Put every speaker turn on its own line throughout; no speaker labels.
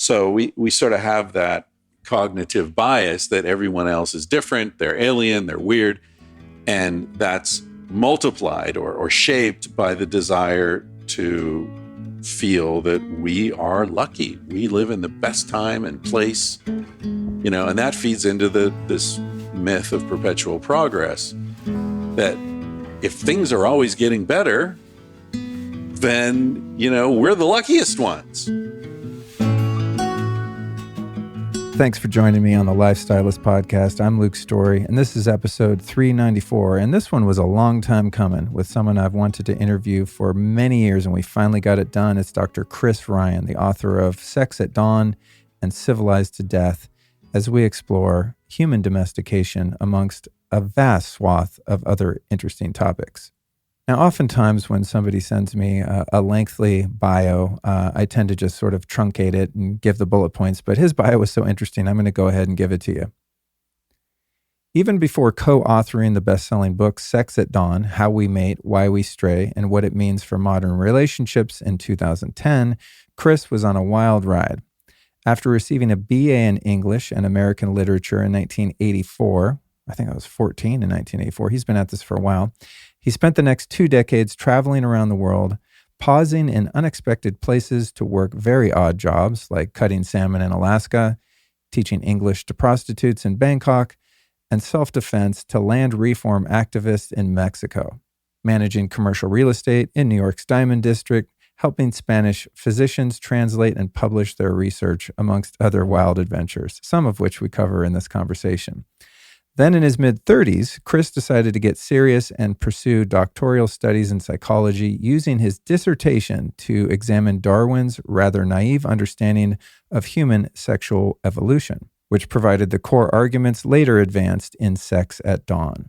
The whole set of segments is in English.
So we sort of have that cognitive bias that everyone else is different, they're alien, they're weird, and that's multiplied or shaped by the desire to feel that we are lucky. We live in the best time and place, and that feeds into this myth of perpetual progress, that if things are always getting better, then, we're the luckiest ones.
Thanks for joining me on the Lifestylist Podcast. I'm Luke Story, and this is episode 394. And this one was a long time coming with someone I've wanted to interview for many years, and we finally got it done. It's Dr. Chris Ryan, the author of Sex at Dawn and Civilized to Death, as we explore human domestication amongst a vast swath of other interesting topics. Now, oftentimes when somebody sends me a lengthy bio, I tend to just sort of truncate it and give the bullet points, but his bio was so interesting, I'm going to go ahead and give it to you. Even before co-authoring the best-selling book, Sex at Dawn, How We Mate, Why We Stray, and What It Means for Modern Relationships in 2010, Chris was on a wild ride. After receiving a BA in English and American Literature in 1984, I think I was 14 in 1984, he's been at this for a while, he spent the next 2 decades traveling around the world, pausing in unexpected places to work very odd jobs like cutting salmon in Alaska, teaching English to prostitutes in Bangkok, and self-defense to land reform activists in Mexico, managing commercial real estate in New York's Diamond District, helping Spanish physicians translate and publish their research, amongst other wild adventures, some of which we cover in this conversation. Then in his mid-30s, Chris decided to get serious and pursue doctoral studies in psychology, using his dissertation to examine Darwin's rather naive understanding of human sexual evolution, which provided the core arguments later advanced in Sex at Dawn.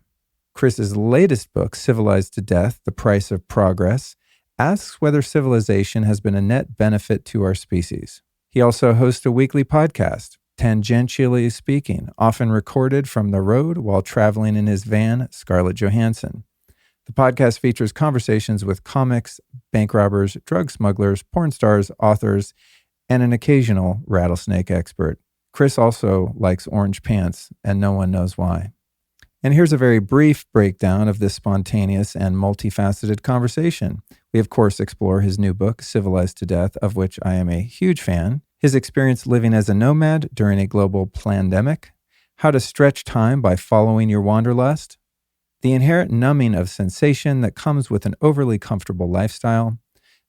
Chris's latest book, Civilized to Death, The Price of Progress, asks whether civilization has been a net benefit to our species. He also hosts a weekly podcast, Tangentially Speaking, often recorded from the road while traveling in his van, Scarlett Jo-Han-son. The podcast features conversations with comics, bank robbers, drug smugglers, porn stars, authors, and an occasional rattlesnake expert. Chris also likes orange pants, and no one knows why. And here's a very brief breakdown of this spontaneous and multifaceted conversation. We, of course, explore his new book, Civilized to Death, of which I am a huge fan, his experience living as a nomad during a global pandemic, how to stretch time by following your wanderlust, the inherent numbing of sensation that comes with an overly comfortable lifestyle,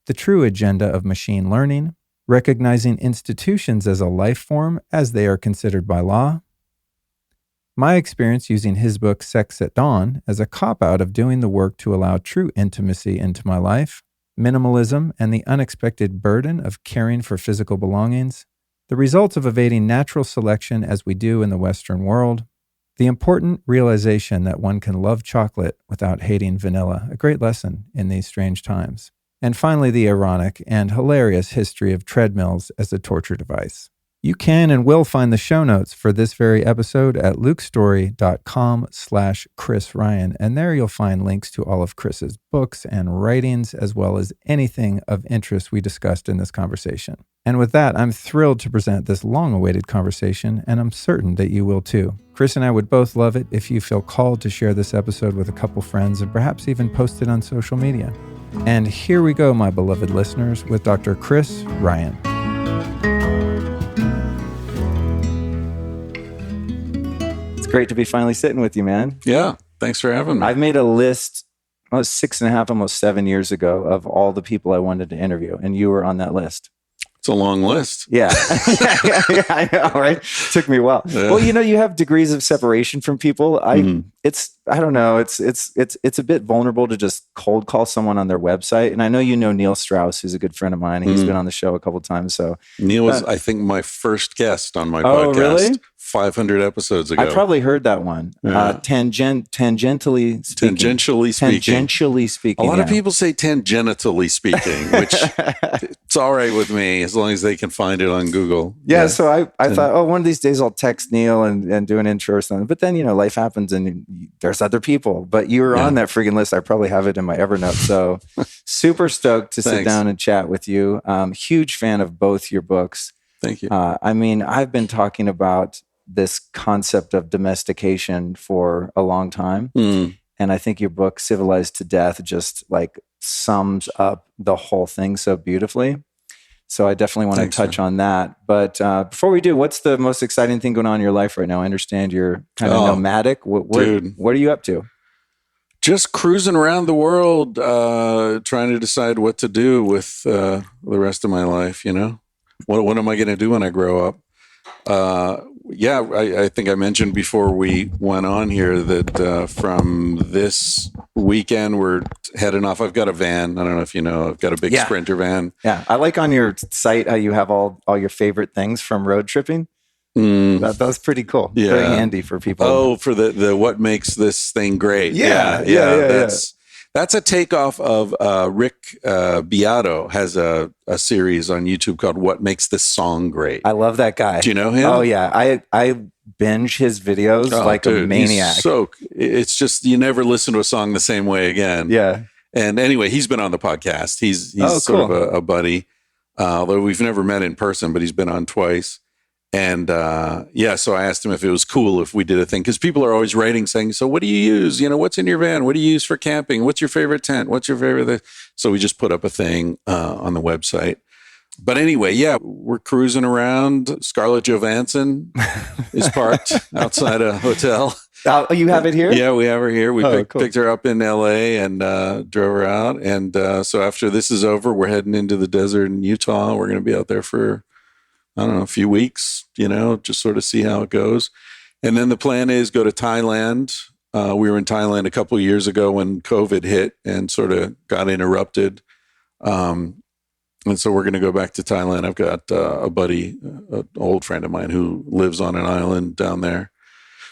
the true agenda of machine learning, recognizing institutions as a life form as they are considered by law, my experience using his book Sex at Dawn as a cop-out of doing the work to allow true intimacy into my life, minimalism and the unexpected burden of caring for physical belongings, the results of evading natural selection as we do in the Western world, the important realization that one can love chocolate without hating vanilla, a great lesson in these strange times, and finally the ironic and hilarious history of treadmills as a torture device. You can and will find the show notes for this very episode at lukestory.com/Chris Ryan, and there you'll find links to all of Chris's books and writings, as well as anything of interest we discussed in this conversation. And with that, I'm thrilled to present this long-awaited conversation, and I'm certain that you will too. Chris and I would both love it if you feel called to share this episode with a couple friends and perhaps even post it on social media. And here we go, my beloved listeners, with Dr. Chris Ryan. Great to be finally sitting with you, man.
Yeah, thanks for having me.
I've made a list, 6.5, almost 7 years ago, of all the people I wanted to interview, and you were on that list.
It's a long list.
Yeah. yeah, I know, right? Took me a while. Yeah. Well, you have degrees of separation from people. I don't know. It's a bit vulnerable to just cold call someone on their website. And I know Neil Strauss, who's a good friend of mine. He's been on the show a couple of times. So
Neil was, I think, my first guest on my podcast.
Really?
500 episodes ago.
I probably heard that one. Yeah. Tangentially speaking.
Tangentially speaking. A lot of people say tangentially speaking, which it's all right with me as long as they can find it on Google.
Yeah. So I thought, one of these days I'll text Neil and do an intro or something. But then, life happens and there's other people. But you were on that friggin' list. I probably have it in my Evernote. So super stoked to sit down and chat with you. Huge fan of both your books.
Thank you.
I mean, I've been talking about this concept of domestication for a long time. And I think your book, Civilized to Death, just like sums up the whole thing so beautifully. So I definitely want to touch on that. But before we do, what's the most exciting thing going on in your life right now? I understand you're kind of nomadic. What are you up to?
Just cruising around the world, trying to decide what to do with the rest of my life. You know, what am I going to do when I grow up? I think I mentioned before we went on here that from this weekend we're heading off. I've got a van. I don't know if you know. I've got a big Sprinter van.
Yeah, I like on your site how you have all your favorite things from road tripping. That was pretty cool. Yeah. Very handy for people.
Oh, for the what makes this thing great. Yeah. That's a takeoff of Rick Beato has a series on YouTube called What Makes This Song Great.
I love that guy.
Do you know him?
Oh, yeah. I binge his videos like a maniac.
So it's just, you never listen to a song the same way again.
Yeah.
And anyway, he's been on the podcast. He's sort of a buddy, although we've never met in person, but he's been on twice. And so I asked him if it was cool if we did a thing, because people are always writing saying, so what do you use? You know, what's in your van? What do you use for camping? What's your favorite tent? What's your favorite? So we just put up a thing on the website. But anyway, we're cruising around. Scarlett Jo-Van-son is parked outside a hotel.
Oh, you have it here?
Yeah, we have her here. We picked her up in LA and drove her out. And so after this is over, we're heading into the desert in Utah. We're going to be out there for, I don't know, a few weeks, you know, just sort of see how it goes. And then the plan is go to Thailand. We were in Thailand a couple of years ago when COVID hit and sort of got interrupted. And so we're going to go back to Thailand. I've got a buddy, an old friend of mine who lives on an island down there.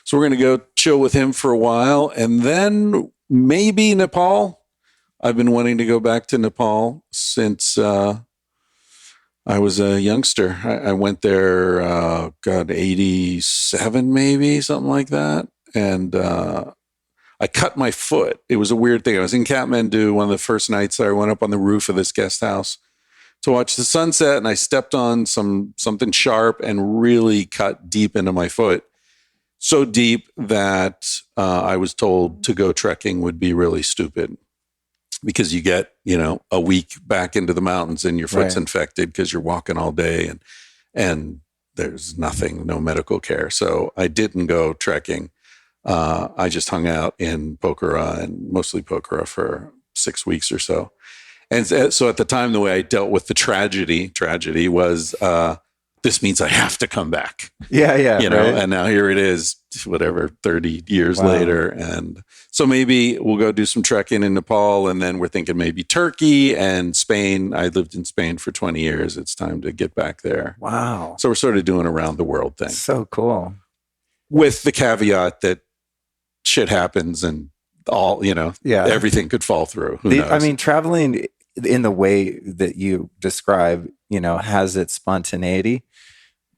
So we're going to go chill with him for a while. And then maybe Nepal. I've been wanting to go back to Nepal since I was a youngster. I went there, 87 maybe, something like that. And I cut my foot. It was a weird thing. I was in Kathmandu one of the first nights. I went up on the roof of this guest house to watch the sunset, and I stepped on something sharp and really cut deep into my foot. So deep that I was told to go trekking would be really stupid, because you get, you know, a week back into the mountains and your foot's infected because you're walking all day and there's no medical care. So I didn't go trekking. I just hung out in Pokhara, and mostly Pokhara, for 6 weeks or so. And so at the time, the way I dealt with the tragedy was, this means I have to come back.
Yeah.
You know, and now here it is, whatever, 30 years later. And so maybe we'll go do some trekking in Nepal, and then we're thinking maybe Turkey and Spain. I lived in Spain for 20 years. It's time to get back there.
Wow.
So we're sort of doing a round the world thing.
So cool.
With the caveat that shit happens and everything could fall through. Who knows?
I mean, traveling in the way that you describe, you know, has its spontaneity,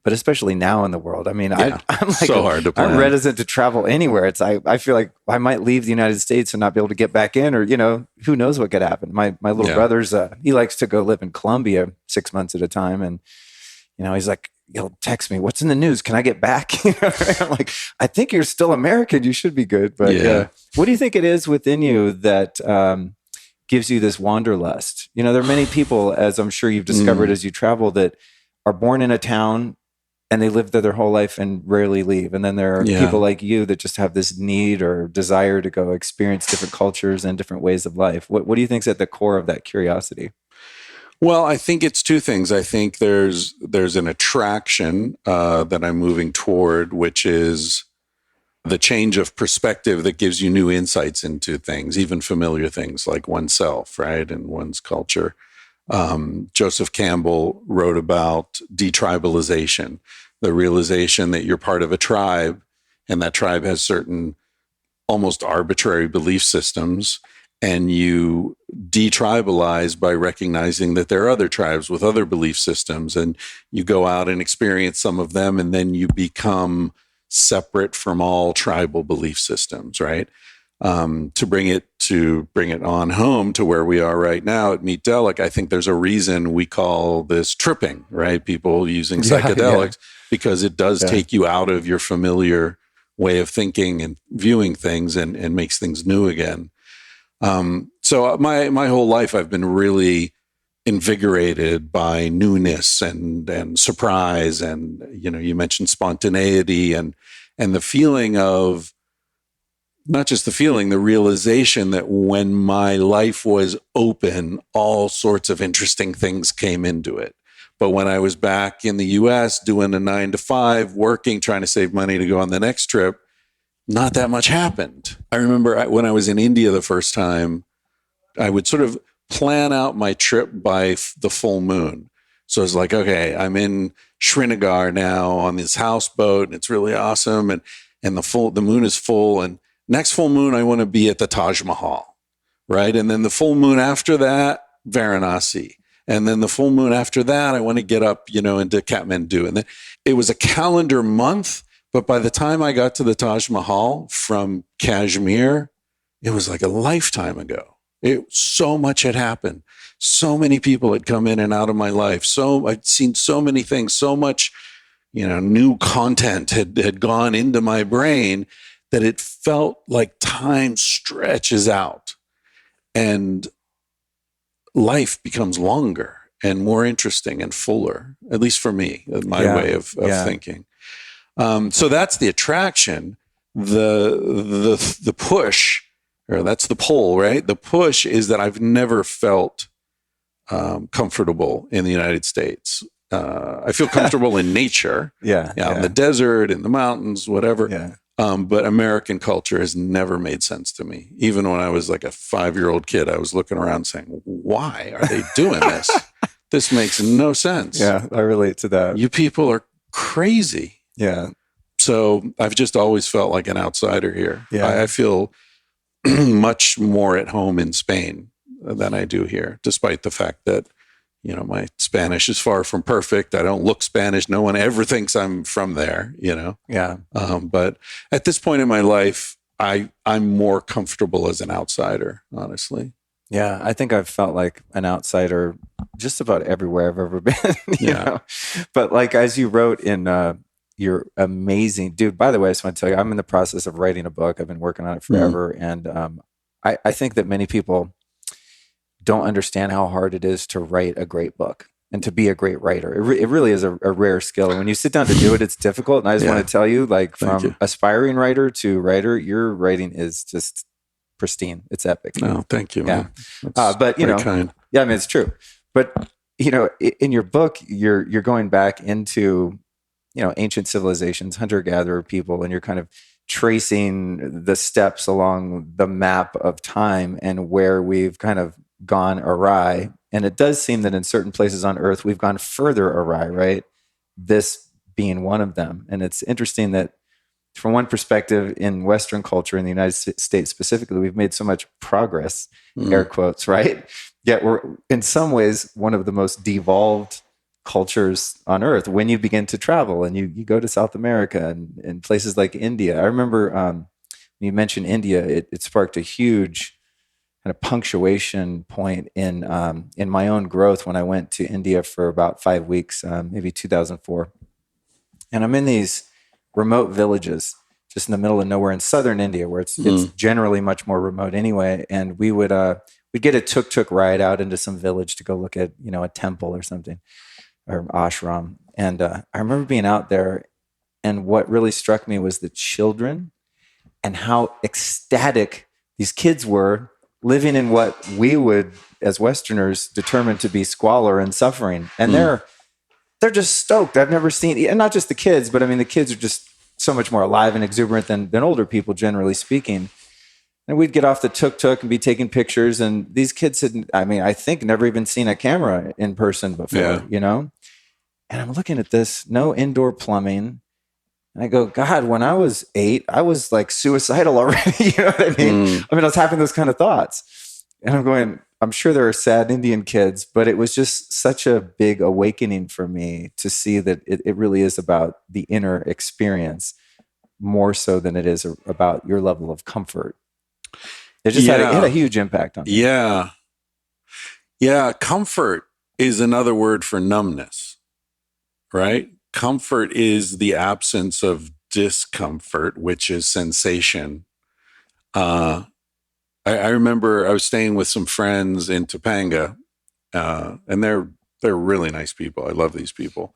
but especially now in the world. I mean, I'm like
so hard to plan.
I'm reticent to travel anywhere. I feel like I might leave the United States and not be able to get back in, or, you know, who knows what could happen. My little brother's, he likes to go live in Colombia 6 months at a time. And, you know, he's like, he'll text me, what's in the news? Can I get back? You know, I'm like, I think you're still American. You should be good. But what do you think it is within you that gives you this wanderlust? You know, there are many people, as I'm sure you've discovered as you travel, that are born in a town and they live there their whole life and rarely leave. And then there are people like you that just have this need or desire to go experience different cultures and different ways of life. What do you think is at the core of that curiosity?
Well, I think it's two things. I think there's an attraction that I'm moving toward, which is the change of perspective that gives you new insights into things, even familiar things like oneself, right, and one's culture. Joseph Campbell wrote about detribalisation, the realization that you're part of a tribe, and that tribe has certain almost arbitrary belief systems, and you detribalize by recognizing that there are other tribes with other belief systems, and you go out and experience some of them, and then you become separate from all tribal belief systems, right? To bring it on home to where we are right now at Meatdelic, I think there's a reason we call this tripping, right? People using psychedelics because it does take you out of your familiar way of thinking and viewing things and makes things new again. So my whole life I've been really invigorated by newness and surprise, and you mentioned spontaneity and the feeling of, not just the feeling, the realization that when my life was open, all sorts of interesting things came into it. But when I was back in the US doing a 9-to-5, working, trying to save money to go on the next trip, not that much happened. I remember when I was in India the first time, I would sort of plan out my trip by the full moon. So it's like, okay, I'm in Srinagar now on this houseboat, and it's really awesome. And the moon is full. And next full moon, I want to be at the Taj Mahal, right? And then the full moon after that, Varanasi. And then the full moon after that, I want to get up, into Kathmandu. And then it was a calendar month. But by the time I got to the Taj Mahal from Kashmir, it was like a lifetime ago. So much had happened. So many people had come in and out of my life. I'd seen so many things, so much, new content had gone into my brain that it felt like time stretches out and life becomes longer and more interesting and fuller, at least for me, my way of thinking. So that's the attraction. The push, or that's the pull, right? The push is that I've never felt comfortable in the United States. I feel comfortable in nature, in the desert, in the mountains, whatever.
Yeah.
But American culture has never made sense to me. Even when I was like a 5-year-old kid, I was looking around saying, why are they doing this? This makes no sense.
Yeah, I relate to that.
You people are crazy.
Yeah.
So I've just always felt like an outsider here.
Yeah.
I feel much more at home in Spain than I do here, despite the fact that, my Spanish is far from perfect. I don't look Spanish. No one ever thinks I'm from there,
Yeah.
But at this point in my life, I'm more comfortable as an outsider, honestly.
Yeah, I think I've felt like an outsider just about everywhere I've ever been, you know? But like, as you wrote in your amazing, dude, by the way, I just want to tell you, I'm in the process of writing a book. I've been working on it forever. And I think that many people don't understand how hard it is to write a great book and to be a great writer. It really is a rare skill. And when you sit down to do it, it's difficult. And I just want to tell you, like, from aspiring writer to writer, your writing is just pristine. It's epic.
No, thank you, man.
But kind. Yeah, I mean, it's true. But in your book, you're going back into ancient civilizations, hunter-gatherer people, and you're kind of tracing the steps along the map of time and where we've kind of gone awry. And it does seem that in certain places on Earth, we've gone further awry, right? This being one of them. And it's interesting that from one perspective, in Western culture, in the United States specifically, we've made so much progress, air quotes, right? Yet we're in some ways one of the most devolved cultures on Earth. When you begin to travel and you go to South America and places like India, I remember when you mentioned India, it sparked a huge kind of punctuation point in my own growth when I went to India for about 5 weeks, maybe 2004. And I'm in these remote villages just in the middle of nowhere in southern India, where it's generally much more remote anyway. And we'd get a tuk-tuk ride out into some village to go look at, a temple or something, or ashram. And I remember being out there, and what really struck me was the children and how ecstatic these kids were living in what we would, as Westerners, determine to be squalor and suffering. And they're just stoked. I've never seen, and not just the kids, but I mean, the kids are just so much more alive and exuberant than older people, generally speaking. And we'd get off the tuk-tuk and be taking pictures. And these kids had, I think, never even seen a camera in person before, And I'm looking at this, no indoor plumbing. And I go, God, when I was 8, I was like suicidal already. You know what I mean? I was having those kind of thoughts. And I'm going, I'm sure there are sad Indian kids, but it was just such a big awakening for me to see that it really is about the inner experience more so than it is about your level of comfort. It just had a huge impact on me.
Yeah. Yeah. Comfort is another word for numbness, right? Comfort is the absence of discomfort, which is sensation. I remember I was staying with some friends in Topanga, and they're really nice people. I love these people.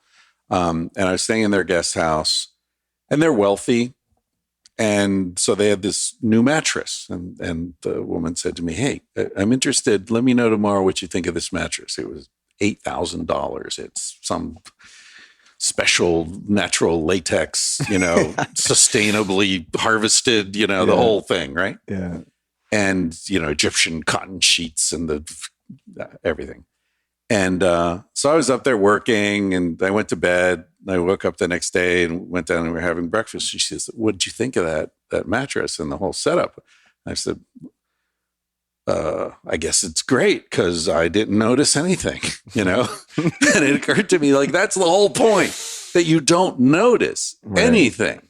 And I was staying in their guest house, and they're wealthy. And so they had this new mattress. And the woman said to me, "Hey, I'm interested. Let me know tomorrow what you think of this mattress." It was $8,000. It's some special natural latex, sustainably harvested, the whole thing, right?
Yeah.
And, Egyptian cotton sheets and everything. And so I was up there working, and I went to bed. I woke up the next day and went down and we were having breakfast. She says, "What did you think of that mattress and the whole setup?" I said, "I guess it's great because I didn't notice anything, And it occurred to me, like, that's the whole point, that you don't notice anything,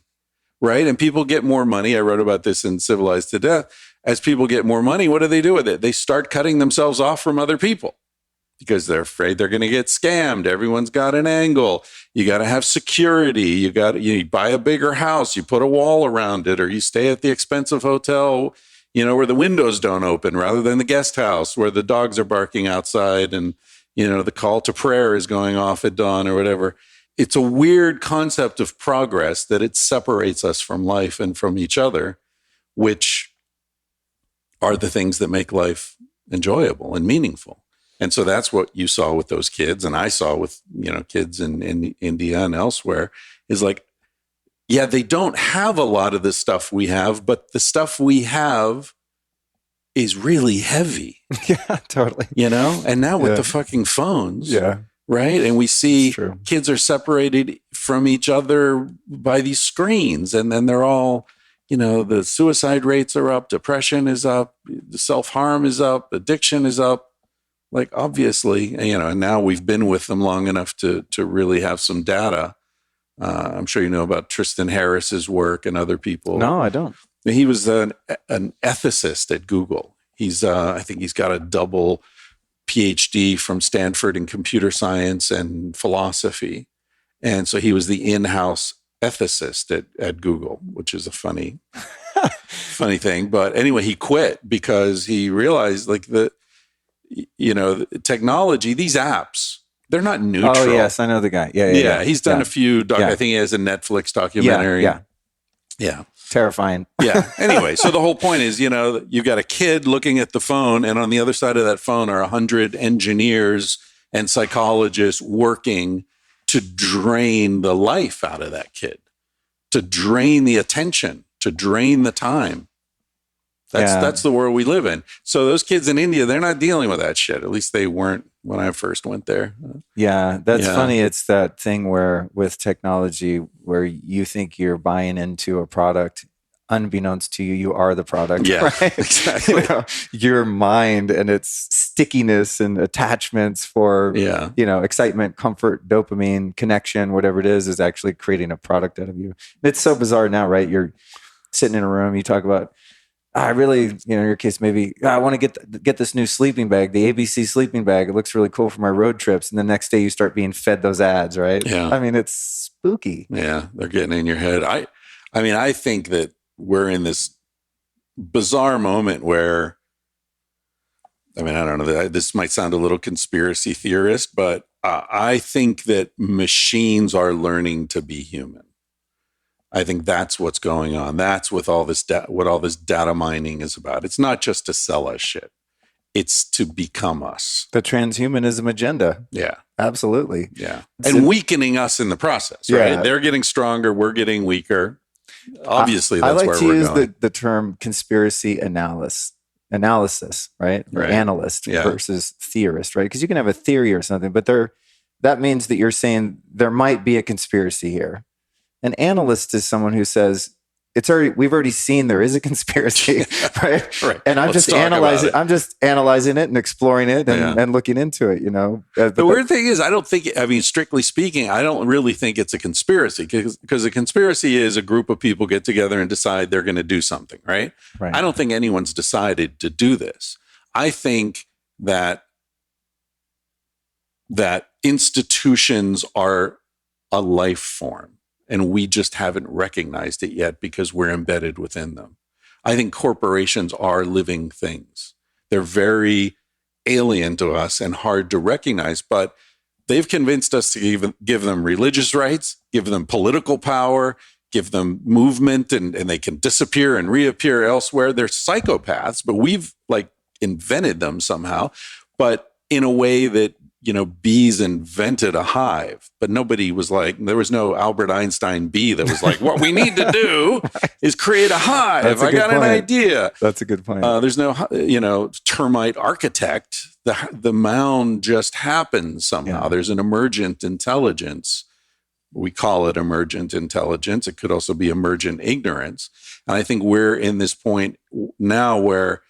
right? And people get more money. I wrote about this in Civilized to Death. As people get more money, what do they do with it? They start cutting themselves off from other people, because they're afraid they're going to get scammed. Everyone's got an angle. You got to have security. You buy a bigger house, you put a wall around it, or you stay at the expensive hotel, where the windows don't open, rather than the guest house where the dogs are barking outside and, the call to prayer is going off at dawn or whatever. It's a weird concept of progress that it separates us from life and from each other, which are the things that make life enjoyable and meaningful. And so that's what you saw with those kids, and I saw with, kids in India and elsewhere, is like, yeah, they don't have a lot of the stuff we have, but the stuff we have is really heavy.
Yeah, totally.
And now with the fucking phones, right? And we see kids are separated from each other by these screens, and then they're all, the suicide rates are up, depression is up, the self-harm is up, addiction is up. Like, obviously, and now we've been with them long enough to really have some data. I'm sure you know about Tristan Harris's work and other people.
No, I don't.
He was an ethicist at Google. I think he's got a double PhD from Stanford in computer science and philosophy. And so he was the in-house ethicist at Google, which is a funny thing. But anyway, he quit because he realized, like, technology, these apps, they're not neutral.
Oh, yes, I know the guy. Yeah.
He's done a few, I think he has a Netflix documentary. Yeah.
Terrifying.
Yeah. Anyway, so the whole point is, you've got a kid looking at the phone, and on the other side of that phone are 100 engineers and psychologists working to drain the life out of that kid, to drain the attention, to drain the time. That's the world we live in. So those kids in India, they're not dealing with that shit. At least they weren't when I first went there.
Yeah, that's funny. It's that thing where with technology, where you think you're buying into a product, unbeknownst to you, you are the product.
Yeah,
right?
exactly.
Your mind and its stickiness and attachments for excitement, comfort, dopamine, connection, whatever it is actually creating a product out of you. It's so bizarre now, right? You're sitting in a room, you talk about, I really, in your case, maybe I want to get this new sleeping bag, the ABC sleeping bag. It looks really cool for my road trips. And the next day you start being fed those ads, right?
Yeah.
I mean, it's spooky.
Yeah, they're getting in your head. I think that we're in this bizarre moment where, I don't know, this might sound a little conspiracy theorist, but I think that machines are learning to be human. I think that's what's going on. That's what all this data mining is about. It's not just to sell us shit. It's to become us.
The transhumanism agenda.
Yeah.
Absolutely.
Yeah. And weakening us in the process, right? Yeah. They're getting stronger. We're getting weaker. Obviously, that's where we're going.
I like to use the term conspiracy analysis, right? Right. Analyst versus theorist, right? Because you can have a theory or something, but that means that you're saying there might be a conspiracy here. An analyst is someone who says, we've already seen there is a conspiracy, right?
Right.
And I'm
Let's
just
talk about it.
I'm just analyzing it and exploring it and looking into it,
The weird thing is, strictly speaking, I don't really think it's a conspiracy because a conspiracy is a group of people get together and decide they're going to do something, right? I don't think anyone's decided to do this. I think that institutions are a life form, and we just haven't recognized it yet because we're embedded within them. I think corporations are living things. They're very alien to us and hard to recognize, but they've convinced us to even give them religious rights, give them political power, give them movement, and they can disappear and reappear elsewhere. They're psychopaths, but we've invented them somehow, but in a way that bees invented a hive, but nobody was there was no Albert Einstein bee that was what we need to do is create a hive. I got an idea.
That's a good point.
There's no, termite architect. The mound just happens somehow. Yeah. There's an emergent intelligence. We call it emergent intelligence. It could also be emergent ignorance. And I think we're in this point now where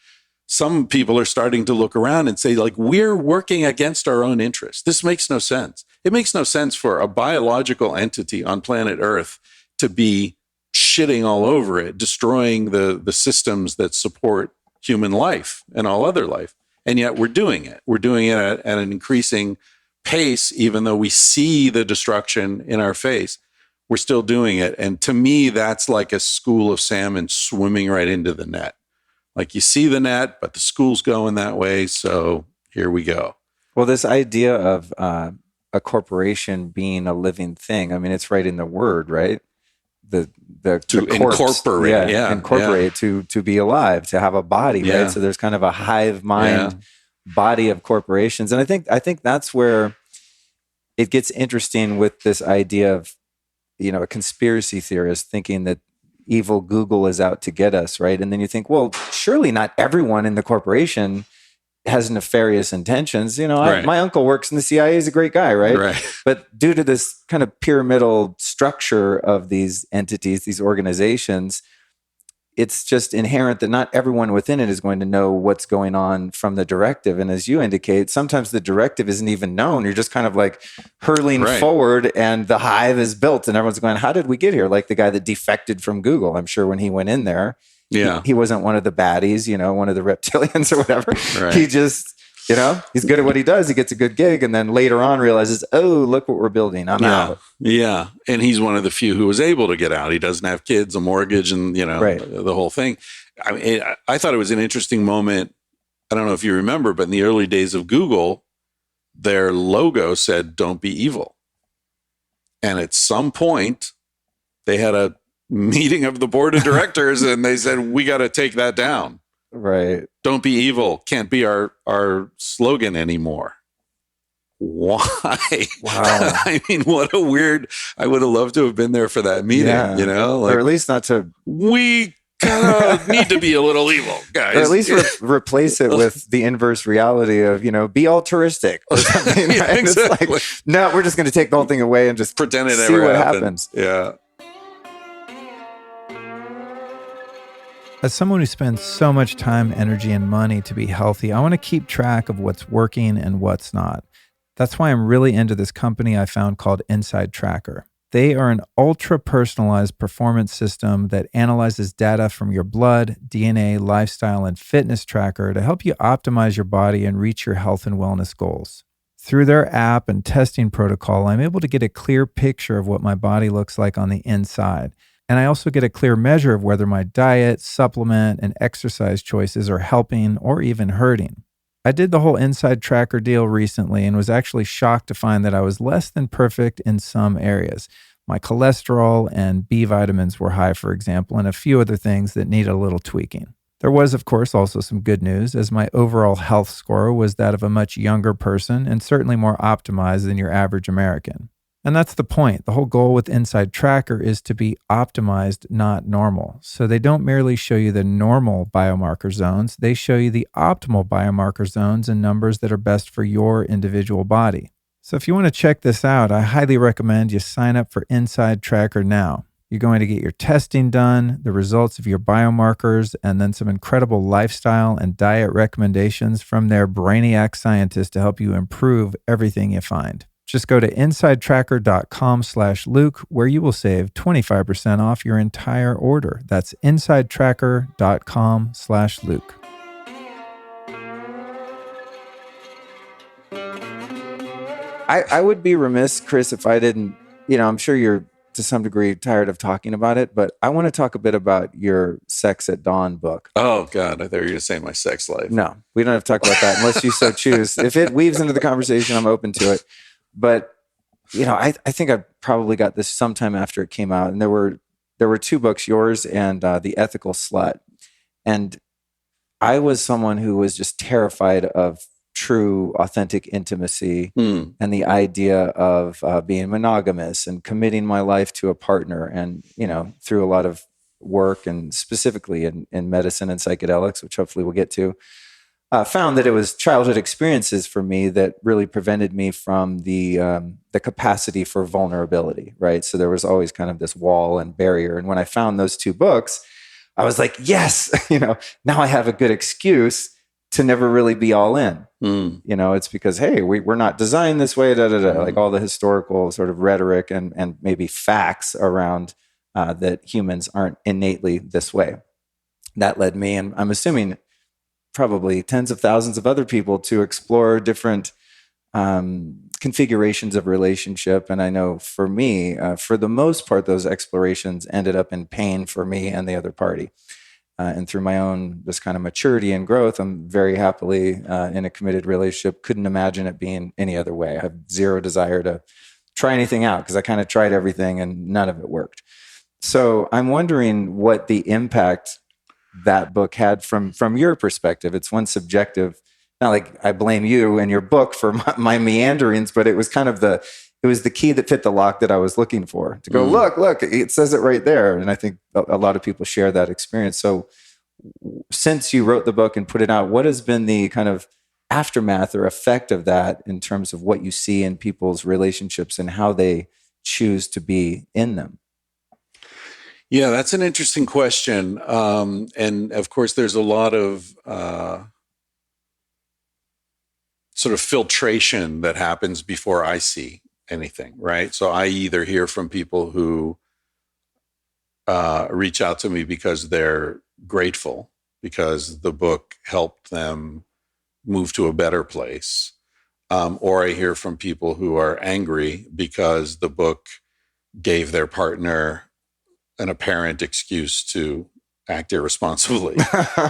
some people are starting to look around and say, we're working against our own interests. This makes no sense. It makes no sense for a biological entity on planet Earth to be shitting all over it, destroying the systems that support human life and all other life. And yet we're doing it. We're doing it at an increasing pace, even though we see the destruction in our face. We're still doing it. And to me, that's like a school of salmon swimming right into the net. You see the net, but the school's going that way. So here we go.
Well, this idea of a corporation being a living thing, it's right in the word, right? The
incorporate,
incorporate to be alive, to have a body, right? So there's kind of a hive mind body of corporations, and I think that's where it gets interesting with this idea of a conspiracy theorist thinking that evil Google is out to get us, right? And then you think, well, surely not everyone in the corporation has nefarious intentions. My uncle works in the CIA. He's a great guy, right? But due to this kind of pyramidal structure of these entities, these organizations, it's just inherent that not everyone within it is going to know what's going on from the directive. And as you indicate, sometimes the directive isn't even known. You're just kind of hurling forward and the hive is built and everyone's going, how did we get here? Like the guy that defected from Google. I'm sure when he went in there, he wasn't one of the baddies, one of the reptilians or whatever. He just, he's good at what he does. He gets a good gig. And then later on realizes, oh, look what we're building. I'm out.
Yeah. And he's one of the few who was able to get out. He doesn't have kids, a mortgage, and, the whole thing. I thought it was an interesting moment. I don't know if you remember, but in the early days of Google, their logo said, "Don't be evil." And at some point, they had a meeting of the board of directors and they said, we got to take that down.
Right.
Don't be evil. Can't be our slogan anymore. Why?
Wow.
What a weird, I would have loved to have been there for that meeting,
or at least not to.
We kind of need to be a little evil, guys.
Or at least replace it with the inverse reality of, be altruistic or something. Right?
Yeah, exactly.
It's no, we're just going to take the whole thing away and just
pretend it
see
never
what
happened.
happens.
Yeah.
As someone who spends so much time, energy, and money to be healthy, I want to keep track of what's working and what's not. That's why I'm really into this company I found called Inside Tracker. They are an ultra-personalized performance system that analyzes data from your blood, DNA, lifestyle, and fitness tracker to help you optimize your body and reach your health and wellness goals. Through their app and testing protocol, I'm able to get a clear picture of what my body looks like on the inside. And I also get a clear measure of whether my diet, supplement, and exercise choices are helping or even hurting. I did the whole Inside Tracker deal recently and was actually shocked to find that I was less than perfect in some areas. My cholesterol and B vitamins were high, for example, and a few other things that need a little tweaking. There was, of course, also some good news, as my overall health score was that of a much younger person and certainly more optimized than your average American. And that's the point. The whole goal with Inside Tracker is to be optimized, not normal. So they don't merely show you the normal biomarker zones, they show you the optimal biomarker zones and numbers that are best for your individual body. So if you want to check this out, I highly recommend you sign up for Inside Tracker now. You're going to get your testing done, the results of your biomarkers, and then some incredible lifestyle and diet recommendations from their brainiac scientists to help you improve everything you find. Just go to insidetracker.com/Luke, where you will save 25% off your entire order. That's insidetracker.com/Luke. I would be remiss, Chris, if I didn't, I'm sure you're to some degree tired of talking about it, but I want to talk a bit about your Sex at Dawn book.
Oh, God. I thought you were going to say my sex life.
No, we don't have to talk about that unless you so choose. If it weaves into the conversation, I'm open to it. But, I think I probably got this sometime after it came out. And there were two books, yours and The Ethical Slut. And I was someone who was just terrified of true, authentic intimacy and the idea of being monogamous and committing my life to a partner. And, through a lot of work and specifically in medicine and psychedelics, which hopefully we'll get to, found that it was childhood experiences for me that really prevented me from the capacity for vulnerability, right? So there was always kind of this wall and barrier. And when I found those two books, I was like, yes, now I have a good excuse to never really be all in. It's because, hey, we're not designed this way, like all the historical sort of rhetoric and maybe facts around that humans aren't innately this way. That led me, and I'm assuming probably tens of thousands of other people, to explore different configurations of relationship. And I know for me, for the most part, those explorations ended up in pain for me and the other party. And through my own this kind of maturity and growth, I'm very happily in a committed relationship. Couldn't imagine it being any other way. I have zero desire to try anything out because I kind of tried everything and none of it worked. So I'm wondering what the impact that book had from your perspective. It's one subjective, not like I blame you and your book for my meanderings, but it was kind of the key that fit the lock that I was looking for, to go, look, it says it right there. And I think a lot of people share that experience. So since you wrote the book and put it out, what has been the kind of aftermath or effect of that in terms of what you see in people's relationships and how they choose to be in them?
Yeah, that's an interesting question. And of course, there's a lot of sort of filtration that happens before I see anything, right? So I either hear from people who reach out to me because they're grateful, because the book helped them move to a better place, or I hear from people who are angry because the book gave their partner an apparent excuse to act irresponsibly.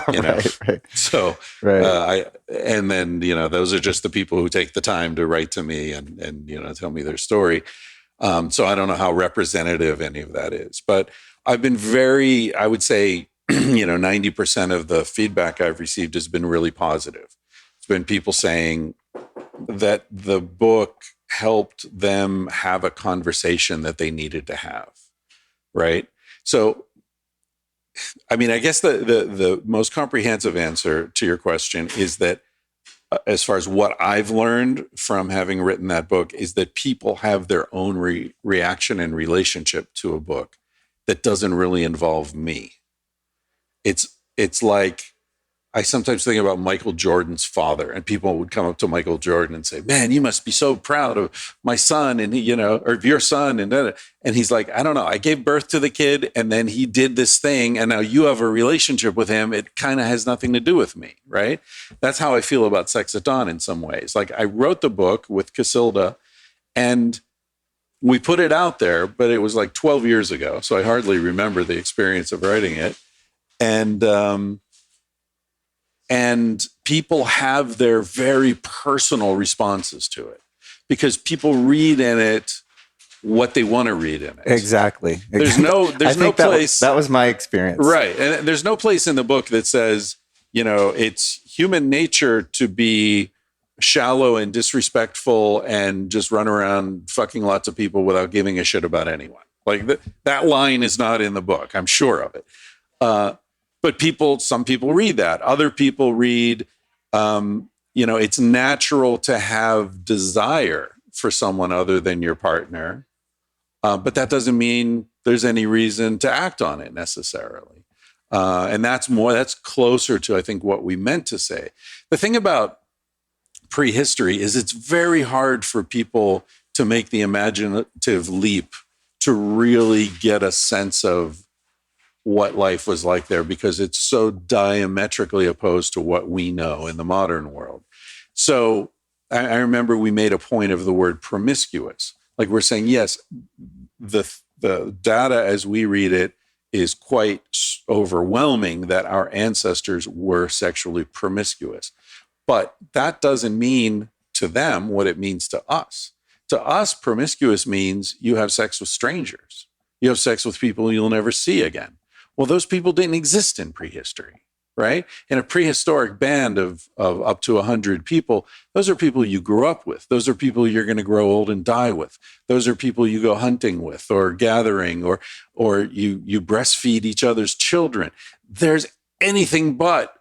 Right.
So, and then, those are just the people who take the time to write to me and tell me their story. So I don't know how representative any of that is, but I've been I would say, 90% of the feedback I've received has been really positive. It's been people saying that the book helped them have a conversation that they needed to have. Right. So, I mean, I guess the most comprehensive answer to your question is that as far as what I've learned from having written that book is that people have their own reaction and relationship to a book that doesn't really involve me. It's like, I sometimes think about Michael Jordan's father, and people would come up to Michael Jordan and say, man, you must be so proud of my son and or of your son. And he's like, I don't know. I gave birth to the kid and then he did this thing. And now you have a relationship with him. It kind of has nothing to do with me. Right. That's how I feel about Sex at Dawn in some ways. Like, I wrote the book with Casilda and we put it out there, but it was like 12 years ago. So I hardly remember the experience of writing it. And people have their very personal responses to it because people read in it what they want to read in it.
Exactly.
There's no place.
That was my experience.
Right. And there's no place in the book that says, it's human nature to be shallow and disrespectful and just run around fucking lots of people without giving a shit about anyone. Like that line is not in the book. I'm sure of it. But some people read that. Other people read, it's natural to have desire for someone other than your partner. But that doesn't mean there's any reason to act on it necessarily. And that's closer to, I think, what we meant to say. The thing about prehistory is it's very hard for people to make the imaginative leap to really get a sense of what life was like there, because it's so diametrically opposed to what we know in the modern world. So I remember we made a point of the word promiscuous. Like, we're saying, yes, the data as we read it is quite overwhelming that our ancestors were sexually promiscuous. But that doesn't mean to them what it means to us. To us, promiscuous means you have sex with strangers. You have sex with people you'll never see again. Well, those people didn't exist in prehistory, right? In a prehistoric band of up to 100 people, those are people you grew up with. Those are people you're going to grow old and die with. Those are people you go hunting with or gathering, or you breastfeed each other's children. There's anything but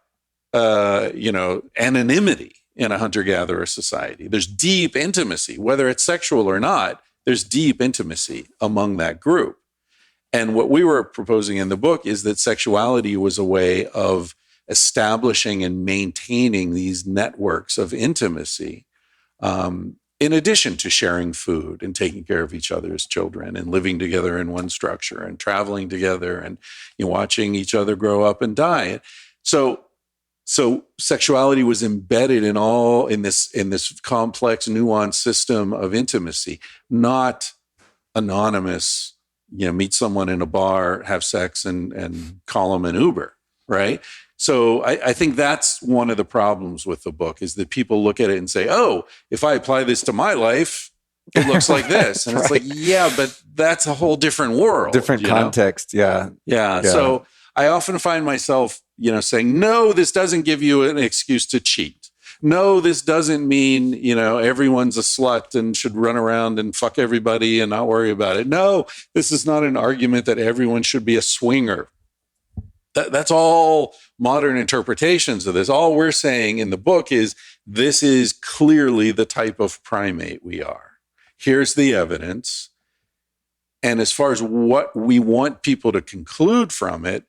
anonymity in a hunter-gatherer society. There's deep intimacy, whether it's sexual or not. There's deep intimacy among that group. And what we were proposing in the book is that sexuality was a way of establishing and maintaining these networks of intimacy, in addition to sharing food and taking care of each other's children and living together in one structure and traveling together and watching each other grow up and die. So sexuality was embedded in this complex, nuanced system of intimacy, not anonymous. Meet someone in a bar, have sex, and call them an Uber, right? So I think that's one of the problems with the book, is that people look at it and say, oh, if I apply this to my life, it looks like this. And It's like, yeah, but that's a whole different world.
Different context, yeah.
So I often find myself, saying, no, this doesn't give you an excuse to cheat. No, this doesn't mean, everyone's a slut and should run around and fuck everybody and not worry about it. No, this is not an argument that everyone should be a swinger. That's all modern interpretations of this. All we're saying in the book is this is clearly the type of primate we are. Here's the evidence. And as far as what we want people to conclude from it,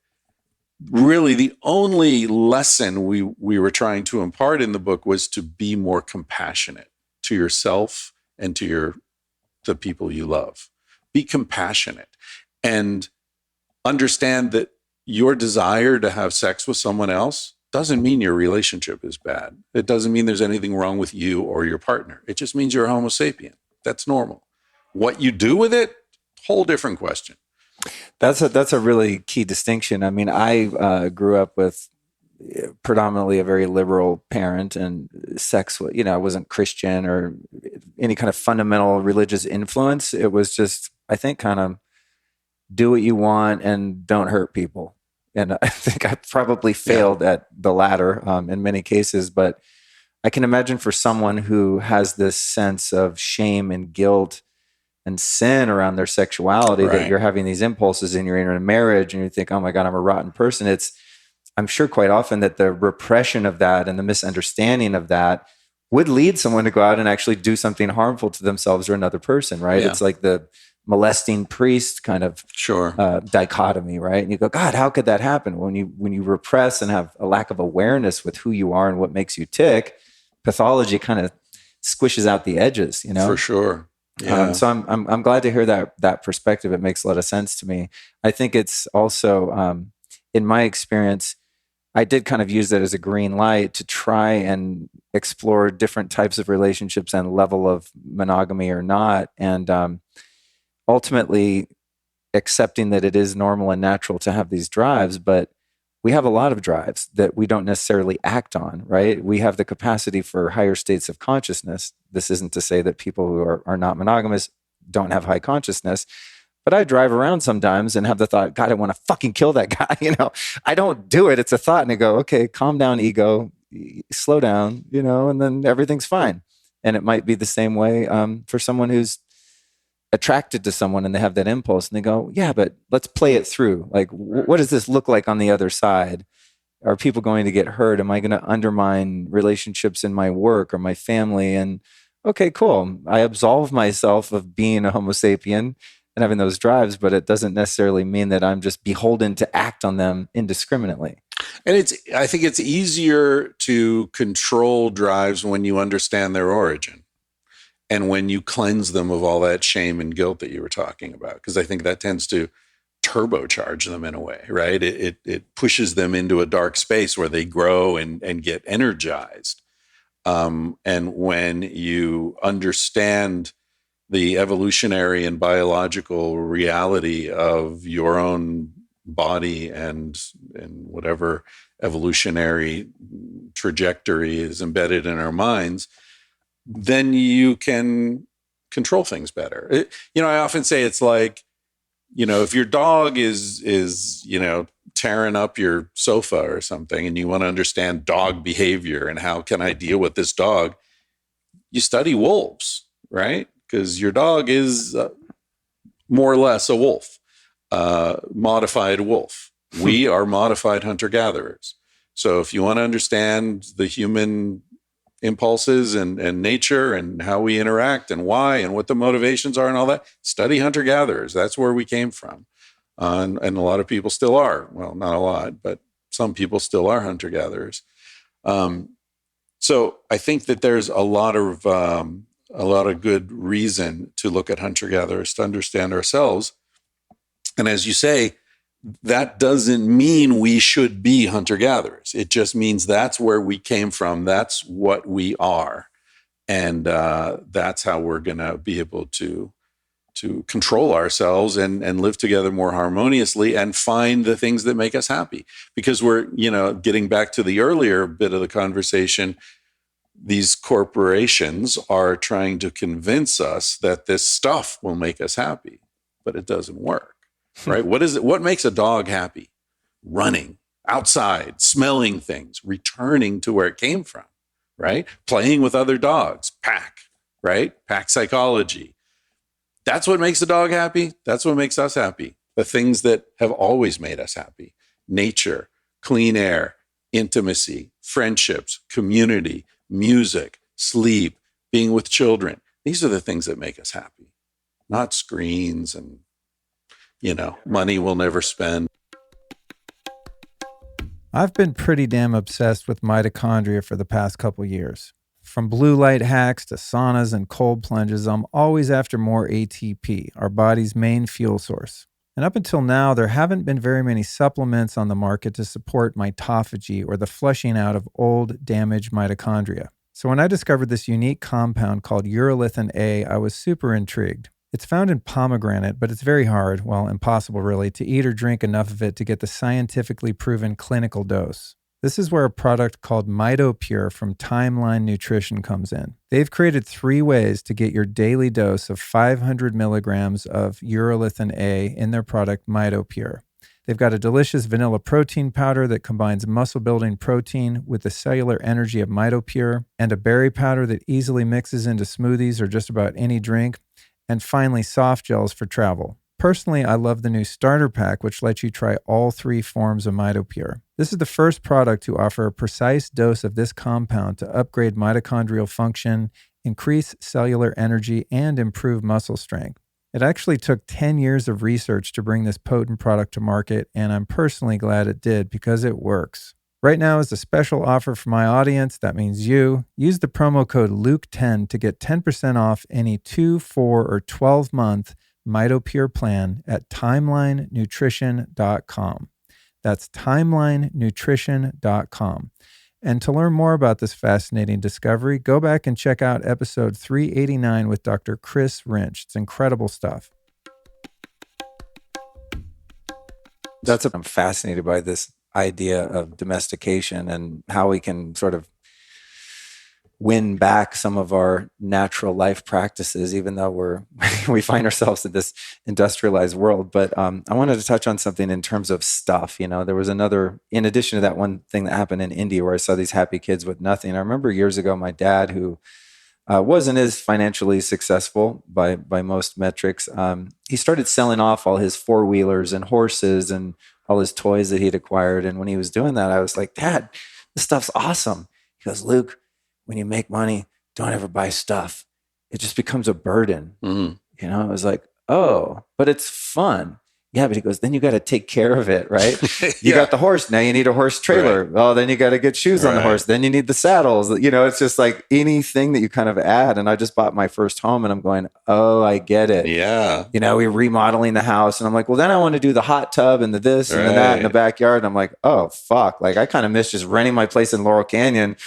really the only lesson we were trying to impart in the book was to be more compassionate to yourself and to the people you love. Be compassionate and understand that your desire to have sex with someone else doesn't mean your relationship is bad. It doesn't mean there's anything wrong with you or your partner. It just means you're a Homo sapien. That's normal. What you do with it, whole different question.
That's a really key distinction. I mean, I grew up with predominantly a very liberal parent, and sex, I wasn't Christian or any kind of fundamental religious influence. It was just, I think, kind of do what you want and don't hurt people. And I think I probably failed at the latter in many cases, but I can imagine for someone who has this sense of shame and guilt and sin around their sexuality, that you're having these impulses and you're in a marriage and you think, oh my God, I'm a rotten person. I'm sure quite often that the repression of that and the misunderstanding of that would lead someone to go out and actually do something harmful to themselves or another person, right? Yeah. It's like the molesting priest kind of dichotomy, right? And you go, God, how could that happen? When you repress and have a lack of awareness with who you are and what makes you tick, pathology kind of squishes out the edges,
For sure. Yeah.
So I'm glad to hear that perspective. It makes a lot of sense to me. I think it's also, in my experience, I did kind of use that as a green light to try and explore different types of relationships and level of monogamy or not. And ultimately accepting that it is normal and natural to have these drives, but we have a lot of drives that we don't necessarily act on, right? We have the capacity for higher states of consciousness. This isn't to say that people who are not monogamous don't have high consciousness, but I drive around sometimes and have the thought, God, I want to fucking kill that guy. I don't do it. It's a thought. And I go, okay, calm down, ego, slow down, and then everything's fine. And it might be the same way for someone who's attracted to someone and they have that impulse and they go, yeah, but let's play it through. Like, what does this look like on the other side? Are people going to get hurt? Am I going to undermine relationships in my work or my family? And okay, cool. I absolve myself of being a Homo sapien. and having those drives, but it doesn't necessarily mean that I'm just beholden to act on them indiscriminately.
And I think it's easier to control drives when you understand their origin and when you cleanse them of all that shame and guilt that you were talking about, because I think that tends to turbocharge them in a way, right? It pushes them into a dark space where they grow and get energized. And when you understand the evolutionary and biological reality of your own body and whatever evolutionary trajectory is embedded in our minds, then you can control things better. I often say it's like, if your dog is tearing up your sofa or something, and you want to understand dog behavior and how can I deal with this dog, you study wolves, right? Because your dog is more or less a wolf, modified wolf. We are modified hunter-gatherers. So if you want to understand the human impulses and nature and how we interact and why and what the motivations are and all that, study hunter-gatherers. That's where we came from. And a lot of people still are. Well, not a lot, but some people still are hunter-gatherers. So I think that there's a lot of good reason to look at hunter-gatherers to understand ourselves. And as you say, that doesn't mean we should be hunter-gatherers. It just means that's where we came from. That's what we are. And that's how we're going to be able to control ourselves and live together more harmoniously and find the things that make us happy. Because we're, getting back to the earlier bit of the conversation, these corporations are trying to convince us that this stuff will make us happy, but it doesn't work. Right? What makes a dog happy? Running outside, smelling things, returning to where it came from, right? Playing with other dogs, pack, right? Pack psychology. That's what makes a dog happy. That's what makes us happy. The things that have always made us happy: nature, clean air, intimacy, friendships, community, music, sleep, being with children. These are the things that make us happy, not screens and money we'll never spend.
I've been pretty damn obsessed with mitochondria for the past couple years. From blue light hacks to saunas and cold plunges, I'm always after more ATP, our body's main fuel source. And up until now, there haven't been very many supplements on the market to support mitophagy or the flushing out of old, damaged mitochondria. So when I discovered this unique compound called urolithin A, I was super intrigued. It's found in pomegranate, but it's very hard, well, impossible really, to eat or drink enough of it to get the scientifically proven clinical dose. This is where a product called MitoPure from Timeline Nutrition comes in. They've created 3 ways to get your daily dose of 500 milligrams of urolithin A in their product MitoPure. They've got a delicious vanilla protein powder that combines muscle-building protein with the cellular energy of MitoPure, and a berry powder that easily mixes into smoothies or just about any drink. And finally, soft gels for travel. Personally, I love the new starter pack, which lets you try all 3 forms of MitoPure. This is the first product to offer a precise dose of this compound to upgrade mitochondrial function, increase cellular energy, and improve muscle strength. It actually took 10 years of research to bring this potent product to market, and I'm personally glad it did because it works. Right now is a special offer for my audience. That means you. Use the promo code Luke10 to get 10% off any 2, 4, or 12-month MitoPure plan at timelinenutrition.com. That's timelinenutrition.com. And to learn more about this fascinating discovery, go back and check out episode 389 with Dr. Chris Rinch. It's incredible stuff. That's what I'm fascinated by, this idea of domestication and how we can sort of win back some of our natural life practices, even though we find ourselves in this industrialized world. But I wanted to touch on something in terms of stuff. There was another, in addition to that one thing that happened in India where I saw these happy kids with nothing. I remember years ago, my dad, who wasn't as financially successful by most metrics, he started selling off all his 4-wheelers and horses and all his toys that he'd acquired. And when he was doing that, I was like, Dad, this stuff's awesome. He goes, Luke, when you make money, don't ever buy stuff. It just becomes a burden. Mm-hmm. I was like, oh, but it's fun. Yeah, but he goes, then you got to take care of it, right? You got the horse. Now you need a horse trailer. Right. Oh, then you got to get shoes on the horse. Then you need the saddles. It's just like anything that you kind of add. And I just bought my first home and I'm going, oh, I get it.
Yeah.
We're remodeling the house. And I'm like, well, then I want to do the hot tub and the this and the that in the backyard. And I'm like, oh, fuck. Like I kind of miss just renting my place in Laurel Canyon,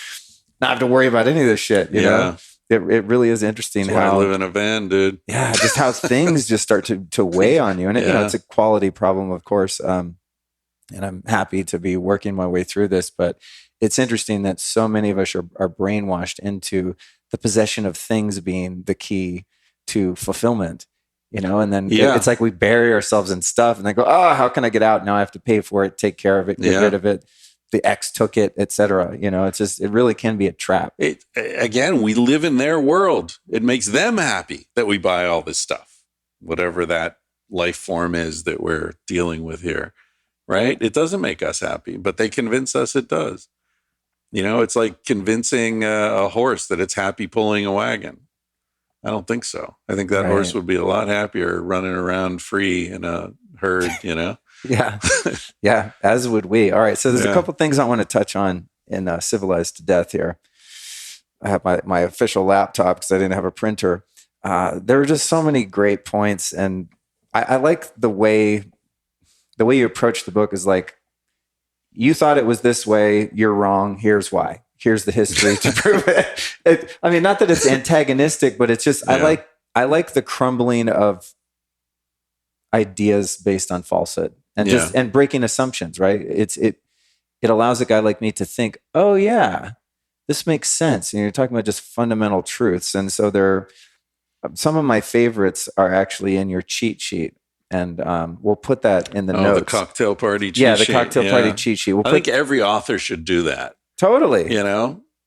not have to worry about any of this shit, you know? It really is interesting.
That's why I live in a van, dude.
Yeah, just how things just start to weigh on you. And it's a quality problem, of course. And I'm happy to be working my way through this. But it's interesting that so many of us are brainwashed into the possession of things being the key to fulfillment. And then it's like we bury ourselves in stuff and then go, oh, how can I get out? Now I have to pay for it, take care of it, get rid of it. The ex took it, etc. It really can be a trap.
Again, we live in their world. It makes them happy that we buy all this stuff, whatever that life form is that we're dealing with here, right? It doesn't make us happy, but they convince us it does. It's like convincing a horse that it's happy pulling a wagon. I don't think so. I think that horse would be a lot happier running around free in a herd,
Yeah. Yeah. As would we. All right. So there's a couple things I want to touch on in Civilized to Death here. I have my official laptop because I didn't have a printer. There were just so many great points. And I like the way you approach the book is like, you thought it was this way. You're wrong. Here's why. Here's the history to prove it. I mean, not that it's antagonistic, but it's just, I like the crumbling of ideas based on falsehood. And breaking assumptions, right? It allows a guy like me to think, oh yeah, this makes sense. And you're talking about just fundamental truths. And so some of my favorites are actually in your cheat sheet. And we'll put that in the notes.
The cocktail party cheat sheet.
Yeah, the cocktail party cheat sheet.
I think every author should do that.
Totally.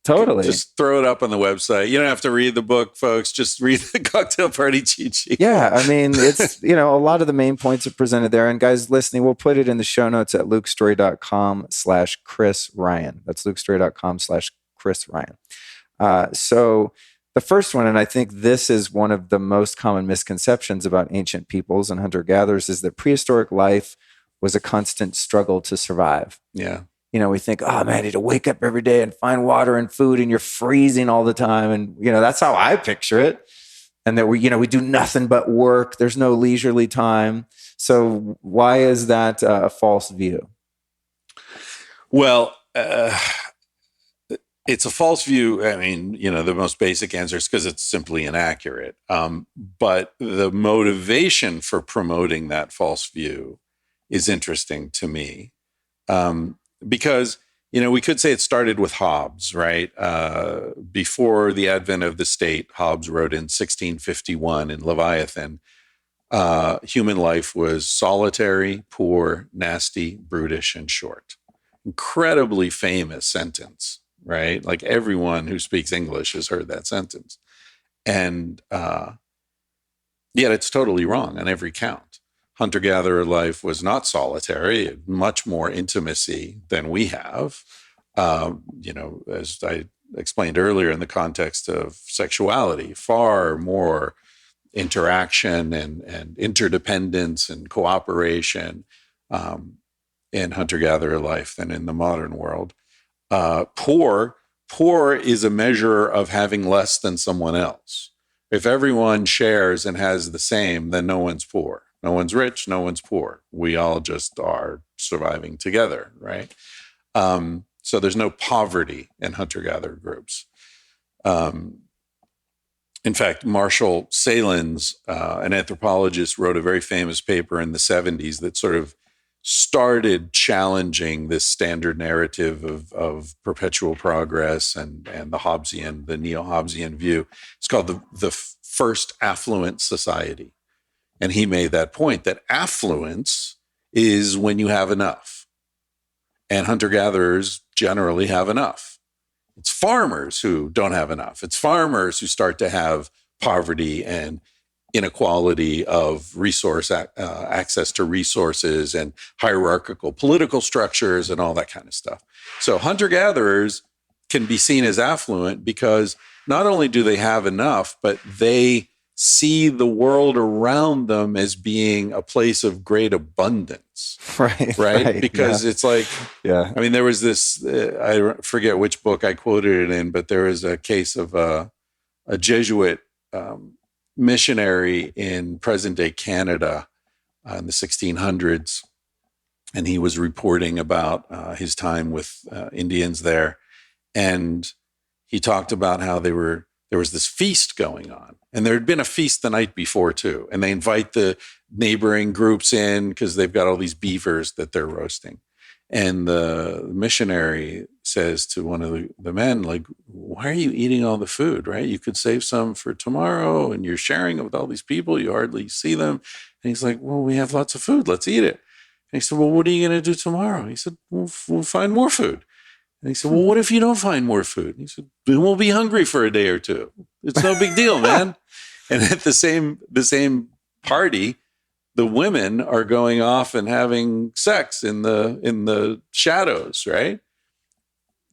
Totally.
Just throw it up on the website. You don't have to read the book, folks. Just read the cocktail party cheat sheet.
Yeah. I mean, it's, a lot of the main points are presented there. And guys listening, we'll put it in the show notes at lukestory.com/Chris Ryan. That's lukestory.com/Chris Ryan. So the first one, and I think this is one of the most common misconceptions about ancient peoples and hunter-gatherers, is that prehistoric life was a constant struggle to survive.
Yeah.
We think, oh man, you need to wake up every day and find water and food and you're freezing all the time. And, that's how I picture it. And that we do nothing but work. There's no leisurely time. So why is that a false view?
Well, it's a false view. I mean, the most basic answer is because it's simply inaccurate. But the motivation for promoting that false view is interesting to me. Because, we could say it started with Hobbes, right? Before the advent of the state, Hobbes wrote in 1651 in Leviathan, human life was solitary, poor, nasty, brutish, and short. Incredibly famous sentence, right? Like everyone who speaks English has heard that sentence. And yet it's totally wrong on every count. Hunter-gatherer life was not solitary, much more intimacy than we have. As I explained earlier in the context of sexuality, far more interaction and interdependence and cooperation in hunter-gatherer life than in the modern world. Poor is a measure of having less than someone else. If everyone shares and has the same, then no one's poor. No one's rich, no one's poor. We all just are surviving together, right? So there's no poverty in hunter-gatherer groups. In fact, Marshall Sahlins, an anthropologist, wrote a very famous paper in the 70s that sort of started challenging this standard narrative of perpetual progress and the neo-Hobbesian view. It's called the First Affluent Society. And he made that point that affluence is when you have enough. And hunter-gatherers generally have enough. It's farmers who don't have enough. It's farmers who start to have poverty and inequality of resource access to resources and hierarchical political structures and all that kind of stuff. So hunter-gatherers can be seen as affluent because not only do they have enough, but they see the world around them as being a place of great abundance. Right? Because it's like, I mean, there was this, I forget which book I quoted it in, but there was a case of a Jesuit missionary in present-day Canada in the 1600s. And he was reporting about his time with Indians there. And he talked about how there was this feast going on. And there had been a feast the night before, too. And they invite the neighboring groups in because they've got all these beavers that they're roasting. And the missionary says to one of the men, like, why are you eating all the food, right? You could save some for tomorrow, and you're sharing it with all these people. You hardly see them. And he's like, well, we have lots of food. Let's eat it. And he said, well, what are you going to do tomorrow? He said, we'll find more food. And he said, well, what if you don't find more food? And he said, then we'll be hungry for a day or two. It's no big deal, man. And at the same party, the women are going off and having sex in the shadows, right?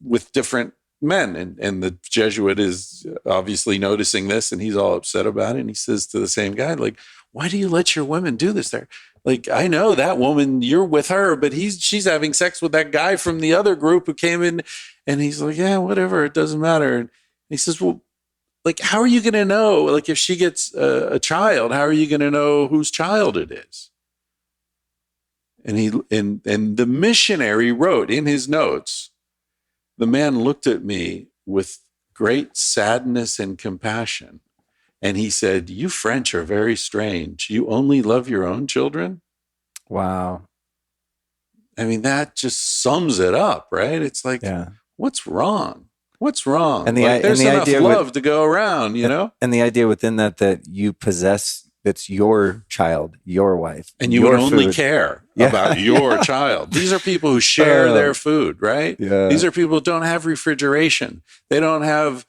With different men. And the Jesuit is obviously noticing this, and he's all upset about it. And he says to the same guy, like, why do you let your women do this there? Like, I know that woman, you're with her, but she's having sex with that guy from the other group who came in. And he's like, yeah, whatever, it doesn't matter. And he says, well, like, how are you going to know? Like, if she gets a child, how are you going to know whose child it is? And the missionary wrote in his notes, the man looked at me with great sadness and compassion. And he said, you French are very strange. You only love your own children?
Wow.
I mean, that just sums it up, right? It's like, what's wrong? What's wrong?
And
there's enough love to go around, you know?
And the idea within that you possess, that's your child, your wife.
And you would only care about your child. These are people who share their food, right?
Yeah.
These are people who don't have refrigeration. They don't have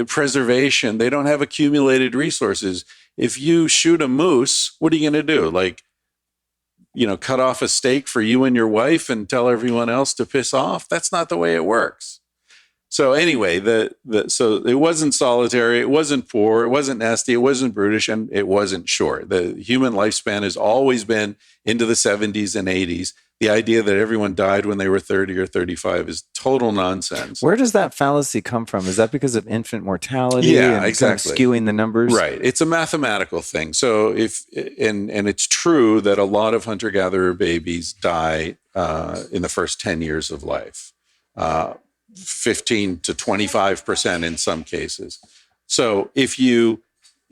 preservation. They don't have accumulated resources. If you shoot a moose, what are you going to do? Like, cut off a steak for you and your wife and tell everyone else to piss off? That's not the way it works. So anyway, so it wasn't solitary, it wasn't poor, it wasn't nasty, it wasn't brutish, and it wasn't short. The human lifespan has always been into the 70s and 80s. The idea that everyone died when they were 30 or 35 is total nonsense.
Where does that fallacy come from? Is that because of infant mortality?
Yeah, exactly.
Kind of skewing the numbers?
Right. It's a mathematical thing. So and it's true that a lot of hunter-gatherer babies die in the first 10 years of life. 15 to 25% in some cases. So if you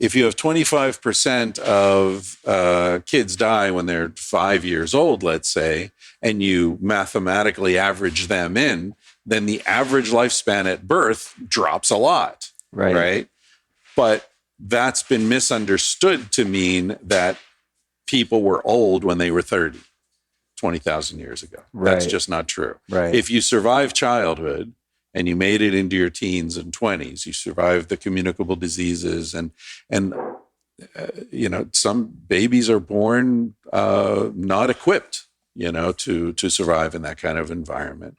have 25% of kids die when they're 5 years old, let's say, and you mathematically average them in, then the average lifespan at birth drops a lot, right? But that's been misunderstood to mean that people were old when they were 30. 20,000 years ago. That's just not true.
Right.
If you survive childhood and you made it into your teens and 20s, you survived the communicable diseases and some babies are born not equipped, to survive in that kind of environment.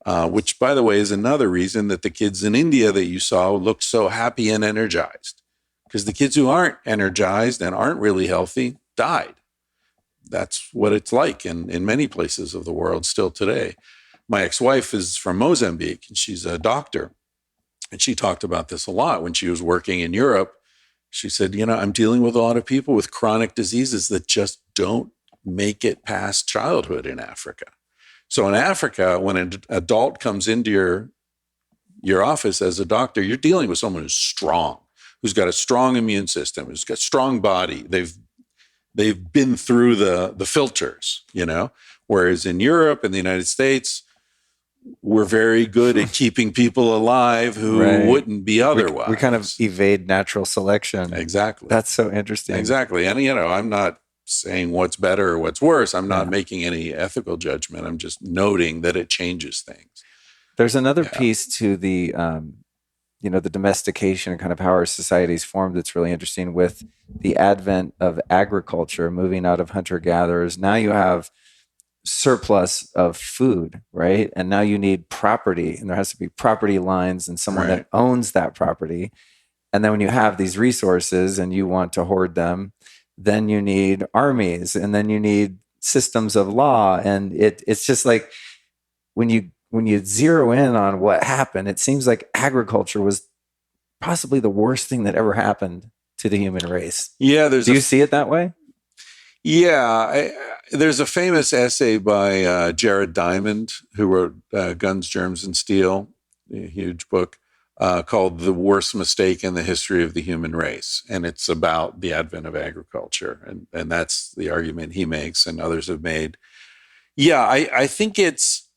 Which, by the way, is another reason that the kids in India that you saw look so happy and energized, because the kids who aren't energized and aren't really healthy died. That's what it's like in many places of the world still today. My ex-wife is from Mozambique, and she's a doctor. And she talked about this a lot when she was working in Europe. She said, I'm dealing with a lot of people with chronic diseases that just don't make it past childhood in Africa. So in Africa, when an adult comes into your office as a doctor, you're dealing with someone who's strong, who's got a strong immune system, who's got a strong body. They've been through the filters, whereas in Europe and the United States, we're very good at keeping people alive who wouldn't be otherwise.
We kind of evade natural selection.
Exactly.
That's so interesting.
Exactly. And, I'm not saying what's better or what's worse. I'm not making any ethical judgment. I'm just noting that it changes things.
There's another piece to the the domestication and kind of how our society's formed that's really interesting with the advent of agriculture, moving out of hunter-gatherers. Now you have surplus of food, right? And now you need property, and there has to be property lines and someone that owns that property. And then when you have these resources and you want to hoard them, then you need armies, and then you need systems of law. And it's just like when you zero in on what happened, it seems like agriculture was possibly the worst thing that ever happened to the human race.
Yeah,
do you see it that way?
Yeah, there's a famous essay by Jared Diamond, who wrote Guns, Germs, and Steel, a huge book, called The Worst Mistake in the History of the Human Race. And it's about the advent of agriculture. And that's the argument he makes and others have made. Yeah, I think it's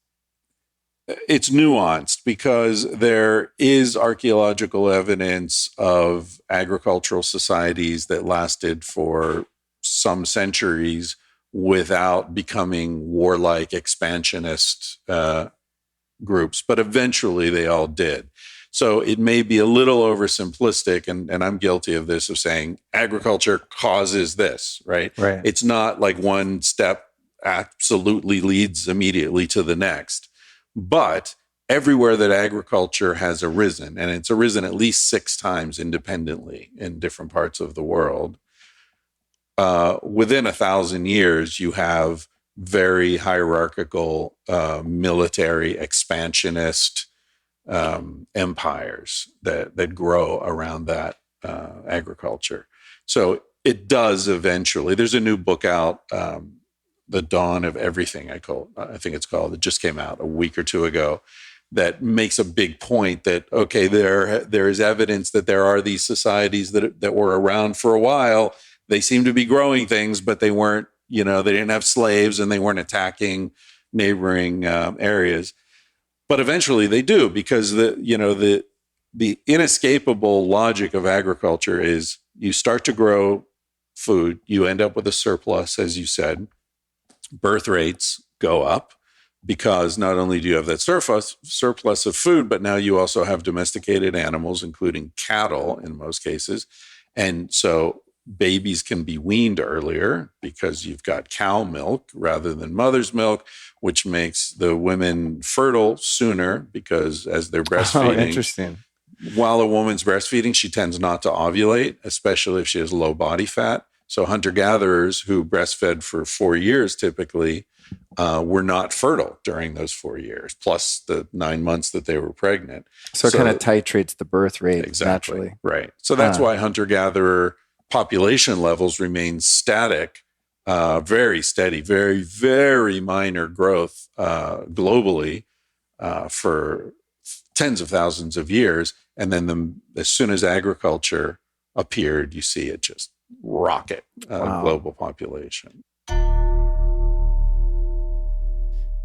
nuanced because there is archaeological evidence of agricultural societies that lasted for some centuries without becoming warlike expansionist groups, but eventually they all did. So it may be a little oversimplistic, and I'm guilty of this, of saying agriculture causes this, right? It's not like one step absolutely leads immediately to the next. But everywhere that agriculture has arisen, and it's arisen at least 6 times independently in different parts of the world, within 1,000 years, you have very hierarchical military expansionist empires that grow around that agriculture. So it does eventually. There's a new book out, The Dawn of Everything, I think it's called. It just came out a week or 2 ago, that makes a big point that, okay, there is evidence that there are these societies that were around for a while. They seem to be growing things, but they weren't, they didn't have slaves and they weren't attacking neighboring areas. But eventually they do, because the inescapable logic of agriculture is you start to grow food, you end up with a surplus, as you said. Birth rates go up because not only do you have that surplus of food, but now you also have domesticated animals, including cattle in most cases. And so babies can be weaned earlier because you've got cow milk rather than mother's milk, which makes the women fertile sooner because as they're breastfeeding.
Oh, interesting.
While a woman's breastfeeding, she tends not to ovulate, especially if she has low body fat. So hunter-gatherers who breastfed for 4 years typically were not fertile during those 4 years, plus the 9 months that they were pregnant.
So it kind of titrates the birth rate
exactly,
naturally.
Right. So that's why hunter-gatherer population levels remain static, very steady, very, very minor growth globally for tens of thousands of years. And then as soon as agriculture appeared, you see it just rocket global population.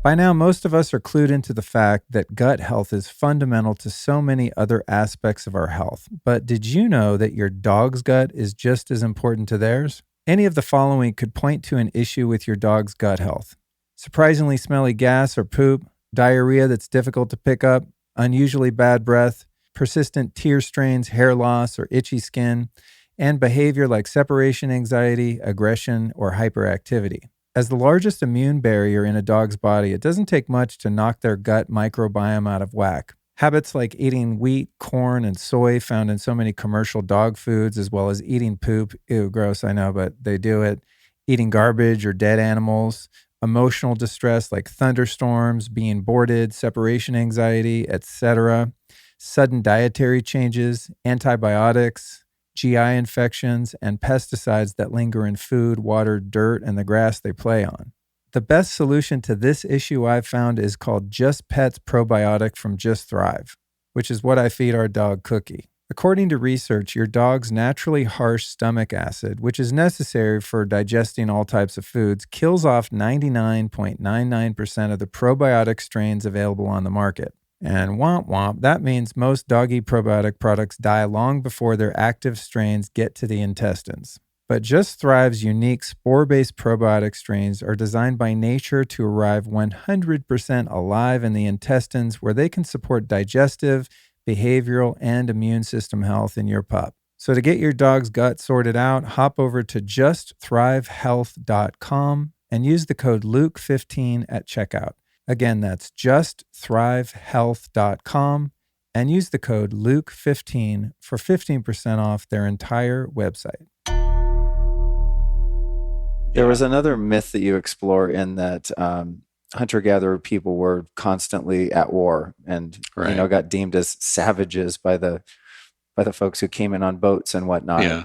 By now, most of us are clued into the fact that gut health is fundamental to so many other aspects of our health. But did you know that your dog's gut is just as important to theirs? Any of the following could point to an issue with your dog's gut health: surprisingly smelly gas or poop, diarrhea that's difficult to pick up, unusually bad breath, persistent tear stains, hair loss, or itchy skin, and behavior like separation anxiety, aggression, or hyperactivity. As the largest immune barrier in a dog's body, it doesn't take much to knock their gut microbiome out of whack. Habits like eating wheat, corn, and soy found in so many commercial dog foods, as well as eating poop, ew, gross, I know, but they do it, eating garbage or dead animals, emotional distress like thunderstorms, being boarded, separation anxiety, etc., sudden dietary changes, antibiotics, GI infections, and pesticides that linger in food, water, dirt, and the grass they play on. The best solution to this issue I've found is called Just Pet's probiotic from Just Thrive, which is what I feed our dog Cookie. According to research, your dog's naturally harsh stomach acid, which is necessary for digesting all types of foods, kills off 99.99% of the probiotic strains available on the market. And womp womp, that means most doggy probiotic products die long before their active strains get to the intestines. But Just Thrive's unique spore-based probiotic strains are designed by nature to arrive 100% alive in the intestines, where they can support digestive, behavioral, and immune system health in your pup. So to get your dog's gut sorted out, hop over to justthrivehealth.com and use the code Luke15 at checkout. Again, that's justthrivehealth.com and use the code Luke15 for 15% off their entire website. There was another myth that you explore in that hunter-gatherer people were constantly at war and got deemed as savages by the folks who came in on boats and whatnot.
Yeah.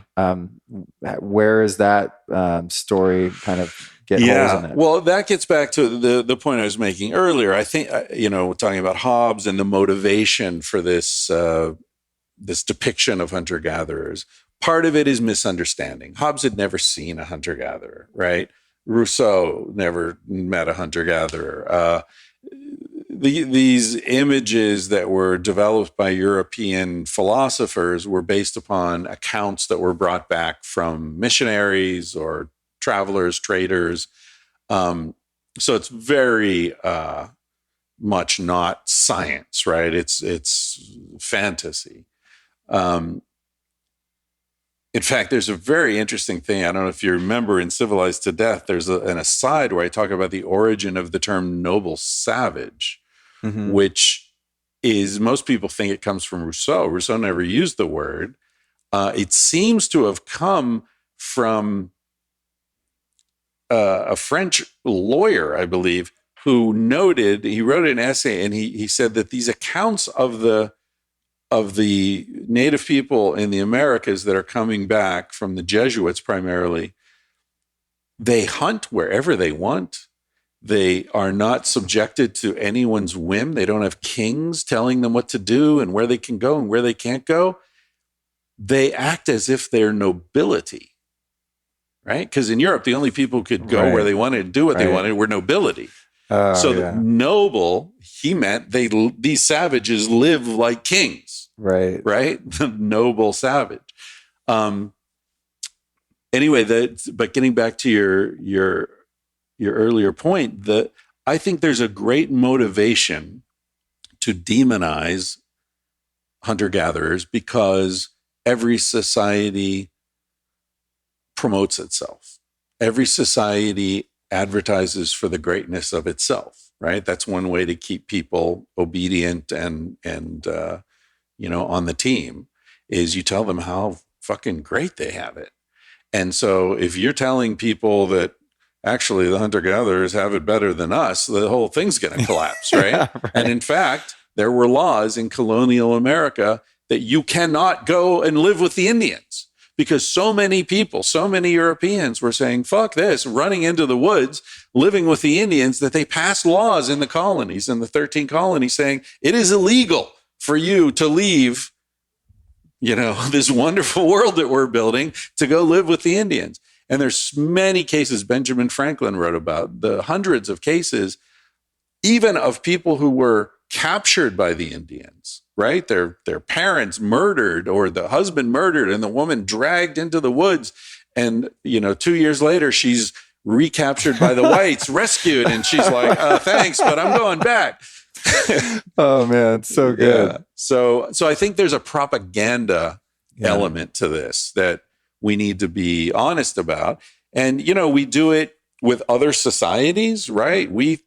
Where is that story kind of get holes in it?
Well, that gets back to the point I was making earlier. I think, talking about Hobbes and the motivation for this depiction of hunter-gatherers. Part of it is misunderstanding. Hobbes had never seen a hunter-gatherer, right? Rousseau never met a hunter-gatherer. These images that were developed by European philosophers were based upon accounts that were brought back from missionaries or travelers, traders. So it's very much not science, right? It's fantasy. In fact, there's a very interesting thing. I don't know if you remember in Civilized to Death, there's an aside where I talk about the origin of the term noble savage, which is, most people think it comes from Rousseau. Rousseau never used the word. It seems to have come from a French lawyer, I believe, who noted, he wrote an essay and he said that these accounts of the native people in the Americas that are coming back from the Jesuits primarily, they hunt wherever they want. They are not subjected to anyone's whim. They don't have kings telling them what to do and where they can go and where they can't go. They act as if they're nobility, right? Because in Europe, the only people who could go where they wanted and do what they wanted were nobility. The noble, he meant these savages live like kings. Right? The noble savage. Anyway, but getting back to your earlier point, that I think there's a great motivation to demonize hunter-gatherers because every society promotes itself. Every society advertises for the greatness of itself, right? That's one way to keep people obedient and on the team, is you tell them how fucking great they have it. And so if you're telling people that actually the hunter-gatherers have it better than us, the whole thing's going to collapse, right? Right? And in fact, there were laws in colonial America that you cannot go and live with the Indians because so many people, so many Europeans were saying, fuck this, running into the woods, living with the Indians, that they passed laws in the colonies, in the 13 colonies, saying it is illegal for you to leave, this wonderful world that we're building to go live with the Indians. And there's many cases Benjamin Franklin wrote about, the hundreds of cases, even of people who were captured by the Indians, right? Their parents murdered, or the husband murdered, and the woman dragged into the woods. And, 2 years later, she's recaptured by the whites, rescued. And she's like, thanks, but I'm going back.
Oh man, so good.
Yeah. So I think there's a propaganda element to this that we need to be honest about. And, we do it with other societies, right? We're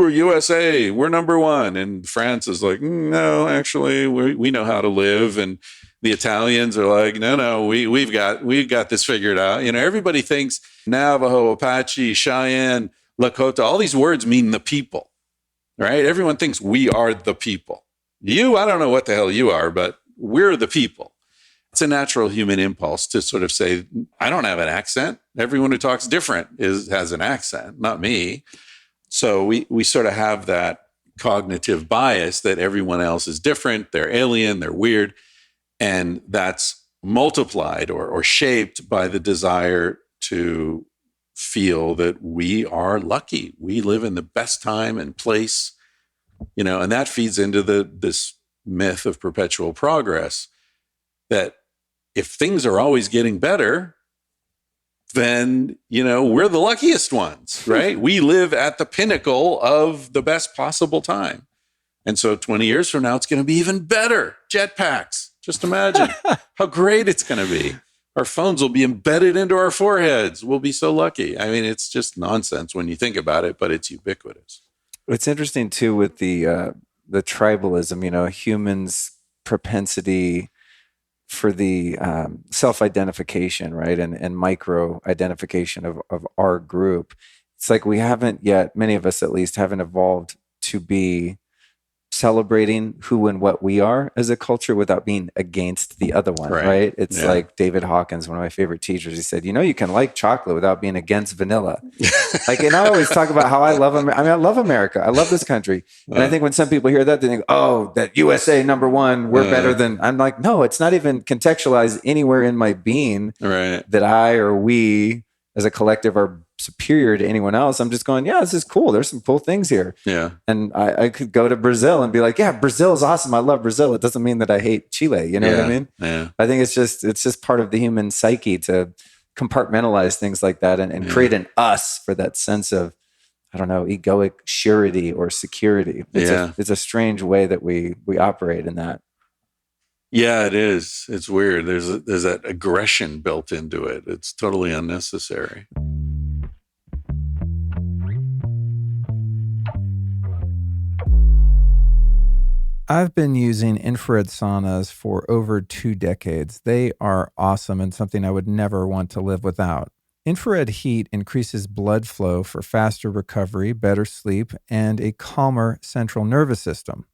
USA, we're number one. And France is like, no, actually, we know how to live. And the Italians are like, no, we've got this figured out. Everybody thinks Navajo, Apache, Cheyenne, Lakota, all these words mean the people, right? Everyone thinks we are the people. I don't know what the hell you are, but we're the people. It's a natural human impulse to sort of say, I don't have an accent. Everyone who talks different has an accent, not me. So we sort of have that cognitive bias that everyone else is different, they're alien, they're weird. And that's multiplied or shaped by the desire to feel that we are lucky. We live in the best time and place, and that feeds into this myth of perpetual progress, that if things are always getting better, then, we're the luckiest ones, right? We live at the pinnacle of the best possible time. And so 20 years from now, it's going to be even better. Jetpacks. Just imagine how great it's going to be. Our phones will be embedded into our foreheads. We'll be so lucky. I mean, it's just nonsense when you think about it, but it's ubiquitous.
It's interesting too with the the tribalism, humans' propensity for the self-identification, right? And micro-identification of our group. It's like we haven't yet, many of us at least, haven't evolved to be celebrating who and what we are as a culture without being against the other one, right? It's like David Hawkins, one of my favorite teachers, he said, you can like chocolate without being against vanilla. And I always talk about how I love America. I love America. I love this country. And I think when some people hear that, they think, oh, that USA #1, we're better than, I'm like, no, it's not even contextualized anywhere in my being that I or we as a collective are superior to anyone else. I'm just going, yeah, this is cool. There's some cool things here.
Yeah.
And I could go to Brazil and be like, yeah, Brazil is awesome. I love Brazil. It doesn't mean that I hate Chile. You know what I mean?
Yeah.
I think it's just part of the human psyche to compartmentalize things like that and create an us for that sense of, I don't know, egoic surety or security. It's a strange way that we operate in that.
Yeah, it is. It's weird. There's that aggression built into it. It's totally unnecessary.
I've been using infrared saunas for over 2 decades. They are awesome and something I would never want to live without. Infrared heat increases blood flow for faster recovery, better sleep, and a calmer central nervous system.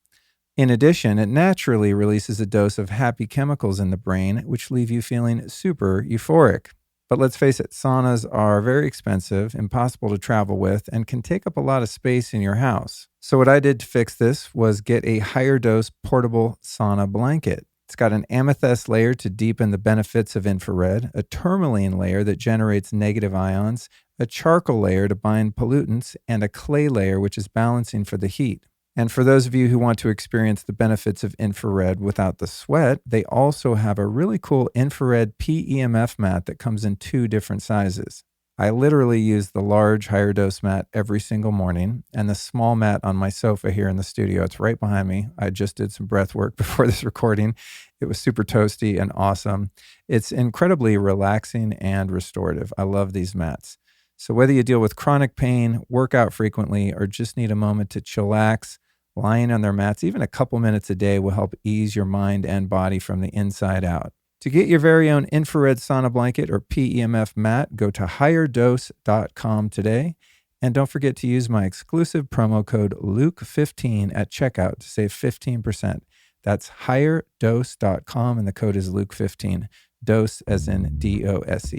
In addition, it naturally releases a dose of happy chemicals in the brain, which leave you feeling super euphoric. But let's face it, saunas are very expensive, impossible to travel with, and can take up a lot of space in your house. So what I did to fix this was get a higher dose portable sauna blanket. It's got an amethyst layer to deepen the benefits of infrared, a tourmaline layer that generates negative ions, a charcoal layer to bind pollutants, and a clay layer which is balancing for the heat. And for those of you who want to experience the benefits of infrared without the sweat, they also have a really cool infrared PEMF mat that comes in 2 different sizes. I literally use the large higher dose mat every single morning and the small mat on my sofa here in the studio. It's right behind me. I just did some breath work before this recording. It was super toasty and awesome. It's incredibly relaxing and restorative. I love these mats. So whether you deal with chronic pain, work out frequently, or just need a moment to chillax, lying on their mats, even a couple minutes a day will help ease your mind and body from the inside out. To get your very own infrared sauna blanket or PEMF mat, go to higherdose.com today. And don't forget to use my exclusive promo code Luke15 at checkout to save 15%. That's higherdose.com and the code is Luke15. Dose as in DOSE.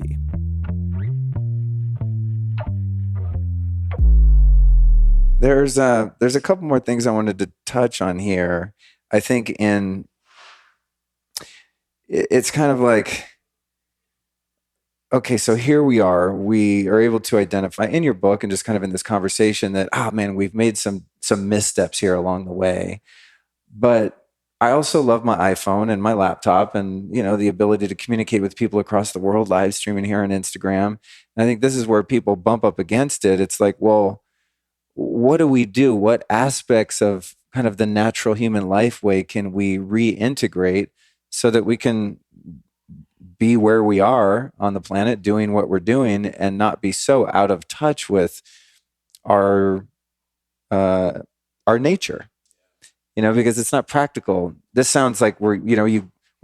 There's a couple more things I wanted to touch on here. I think it's kind of like, okay, so here we are able to identify in your book and just kind of in this conversation that, we've made some missteps here along the way. But I also love my iPhone and my laptop and, the ability to communicate with people across the world, live streaming here on Instagram. And I think this is where people bump up against it. It's like, well, what do we do? What aspects of kind of the natural human life way can we reintegrate so that we can be where we are on the planet doing what we're doing and not be so out of touch with our nature, because it's not practical. This sounds like we're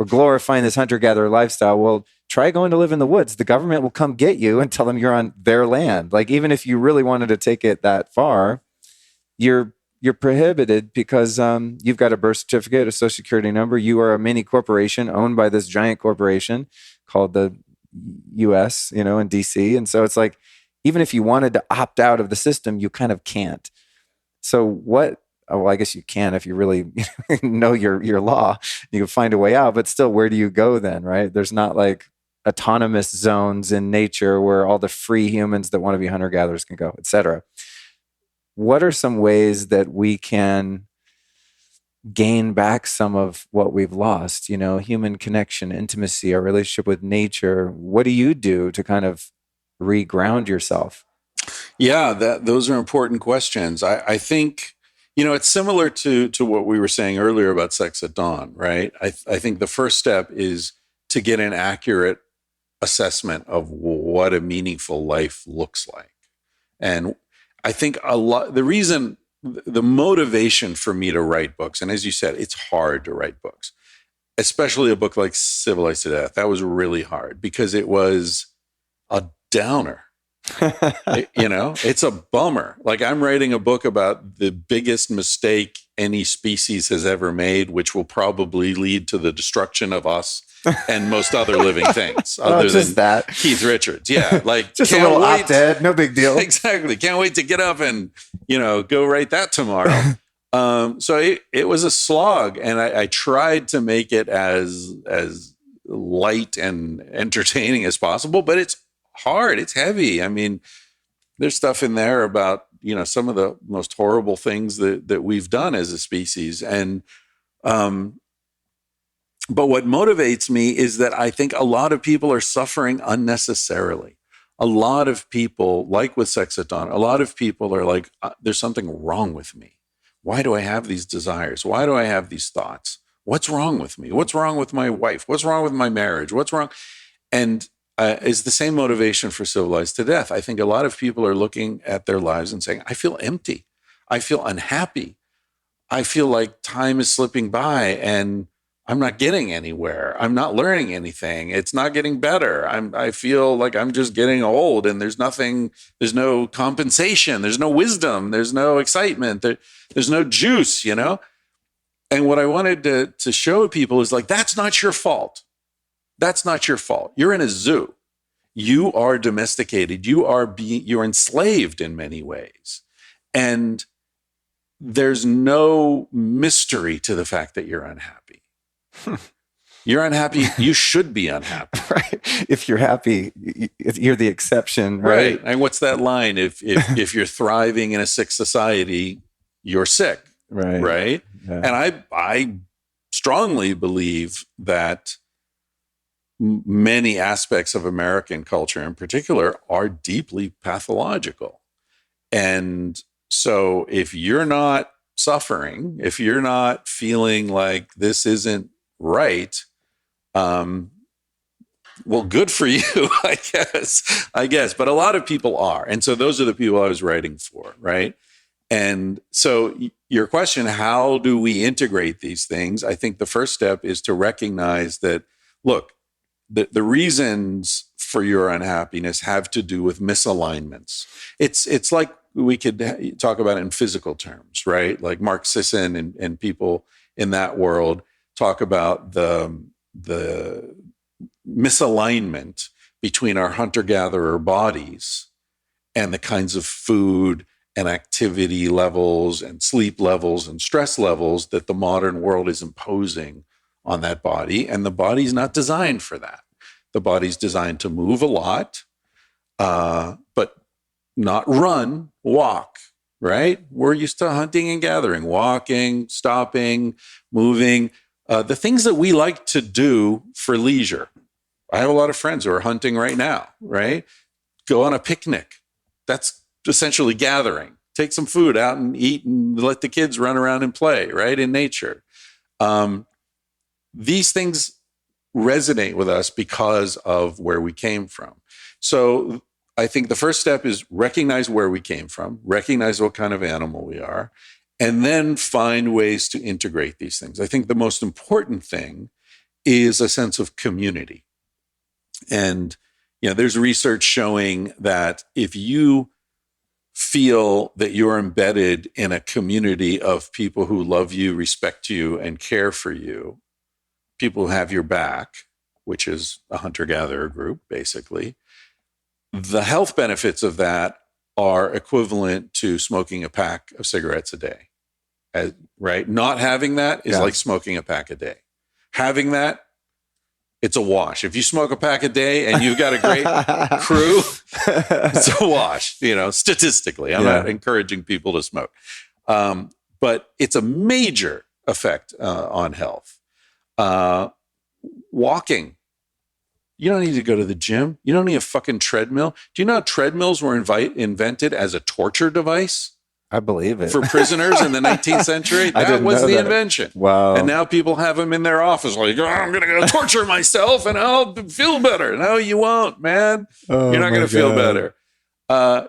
glorifying this hunter-gatherer lifestyle. Well, try going to live in the woods. The government will come get you and tell them you're on their land. Like, even if you really wanted to take it that far, you're prohibited because you've got a birth certificate, a social security number. You are a mini corporation owned by this giant corporation called the U.S., in DC. And so it's like, even if you wanted to opt out of the system, you kind of can't. So what? Well, I guess you can if you really know your law. You can find a way out, but still, where do you go then, right? There's not like autonomous zones in nature where all the free humans that want to be hunter-gatherers can go, et cetera. What are some ways that we can gain back some of what we've lost? Human connection, intimacy, our relationship with nature. What do you do to kind of reground yourself?
Yeah, those are important questions. I think, it's similar to what we were saying earlier about sex at dawn, right? I think the first step is to get an accurate assessment of what a meaningful life looks like. And I think the reason the motivation for me to write books, and as you said, it's hard to write books, especially a book like Civilized to Death. That was really hard because it was a downer. It's a bummer. Like, I'm writing a book about the biggest mistake any species has ever made, which will probably lead to the destruction of us and most other living things, other than that. Keith Richards. Yeah, like
just a little op-ed, no big deal.
Exactly. Can't wait to get up and go write that tomorrow. So it was a slog, and I tried to make it as light and entertaining as possible, but it's hard. It's heavy. I mean, there's stuff in there about, some of the most horrible things that we've done as a species. And, but what motivates me is that I think a lot of people are suffering unnecessarily. A lot of people, like with Sex at Dawn, a lot of people are like, there's something wrong with me. Why do I have these desires? Why do I have these thoughts? What's wrong with me? What's wrong with my wife? What's wrong with my marriage? What's wrong? And is the same motivation for Civilized to Death. I think a lot of people are looking at their lives and saying, I feel empty. I feel unhappy. I feel like time is slipping by and I'm not getting anywhere. I'm not learning anything. It's not getting better. I feel like I'm just getting old and there's no compensation. There's no wisdom. There's no excitement. There's no juice, And what I wanted to show people is like, that's not your fault. That's not your fault. You're in a zoo. You are domesticated. You're enslaved in many ways. And there's no mystery to the fact that you're unhappy. You're unhappy. You should be unhappy.
Right. If you're happy, you're the exception. Right.
And what's that line? If you're thriving in a sick society, you're sick. Right. Yeah. And I strongly believe that many aspects of American culture in particular are deeply pathological. And so if you're not suffering, if you're not feeling like this isn't right, well, good for you, I guess. But a lot of people are. And so those are the people I was writing for, right? And so your question, how do we integrate these things? I think the first step is to recognize that, look, the reasons for your unhappiness have to do with misalignments. It's like we could talk about it in physical terms, right? Like Mark Sisson and people in that world talk about the misalignment between our hunter-gatherer bodies and the kinds of food and activity levels and sleep levels and stress levels that the modern world is imposing on that body. And the body's not designed for that. The body's designed to move a lot, but not run, walk, right? We're used to hunting and gathering, walking, stopping, moving, the things that we like to do for leisure. I have a lot of friends who are hunting right now, right? Go on a picnic. That's essentially gathering. Take some food out and eat and let the kids run around and play, right? In nature. These things resonate with us because of where we came from. So I think the first step is recognize where we came from, recognize what kind of animal we are, and then find ways to integrate these things. I think the most important thing is a sense of community. And, there's research showing that if you feel that you're embedded in a community of people who love you, respect you, and care for you, people who have your back, which is a hunter-gatherer group, basically, the health benefits of that are equivalent to smoking a pack of cigarettes a day, right? Not having that is like smoking a pack a day. Having that, it's a wash. If you smoke a pack a day and you've got a great crew, it's a wash, statistically. I'm not encouraging people to smoke. But it's a major effect on health. Walking. You don't need to go to the gym. You don't need a fucking treadmill. Do you know how treadmills were invented as a torture device?
I believe it.
For prisoners in the 19th century? That was the invention.
Wow.
And now people have them in their office like, I'm going to go torture myself and I'll feel better. No, you won't, man. You're not going to feel better.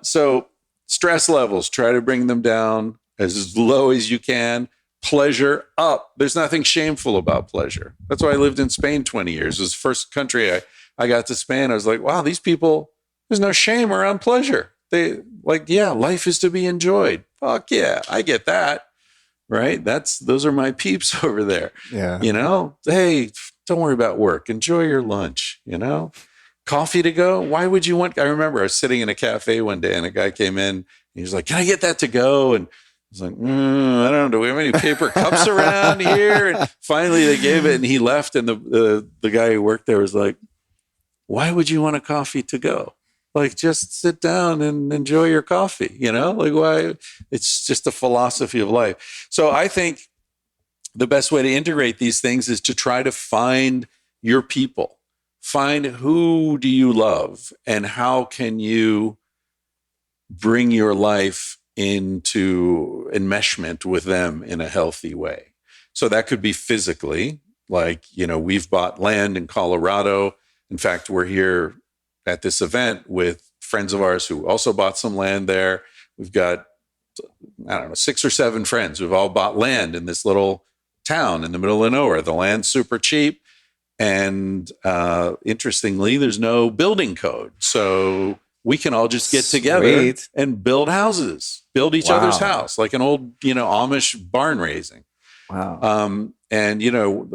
So stress levels, try to bring them down. as low as you can, pleasure up. There's nothing shameful about pleasure. That's why I lived in Spain 20 years. It was the first country I got to Spain. I was like, wow, these people, there's no shame around pleasure. They like, yeah, life is to be enjoyed. Fuck yeah, I get that. Right? Those are my peeps over there.
Yeah.
Hey, don't worry about work. Enjoy your lunch, Coffee to go? Why would you want? I remember I was sitting in a cafe one day and a guy came in and he was like, can I get that to go? And I was like, I don't know. Do we have any paper cups around here? And finally they gave it and he left. And the guy who worked there was like, why would you want a coffee to go? Like, just sit down and enjoy your coffee, like why? It's just a philosophy of life. So I think the best way to integrate these things is to try to find your people. Find who do you love and how can you bring your life into enmeshment with them in a healthy way. So that could be physically, like, we've bought land in Colorado. In fact, we're here at this event with friends of ours who also bought some land there. We've got, 6 or 7 friends who've all bought land in this little town in the middle of nowhere. The land's super cheap. And interestingly, there's no building code. So we can all just get together and build houses, build each other's house, like an old, Amish barn raising.
Wow.
And,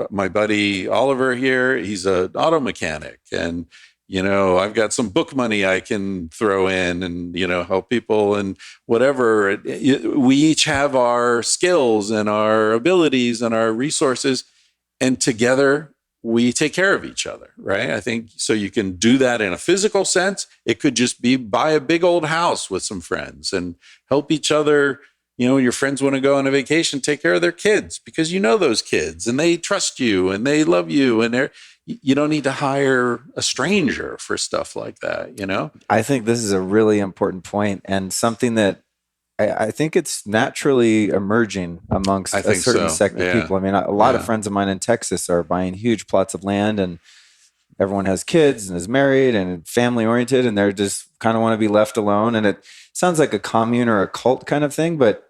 my buddy Oliver here, he's an auto mechanic. And, I've got some book money I can throw in and, help people and whatever. We each have our skills and our abilities and our resources. And together, we take care of each other, right? I think so you can do that in a physical sense. It could just be buy a big old house with some friends and help each other. Your friends want to go on a vacation, take care of their kids because those kids and they trust you and they love you and you don't need to hire a stranger for stuff like that,
I think this is a really important point and something that I think it's naturally emerging amongst a certain sect of people. I mean, a lot of friends of mine in Texas are buying huge plots of land and everyone has kids and is married and family oriented and they're just kind of want to be left alone. And it sounds like a commune or a cult kind of thing, but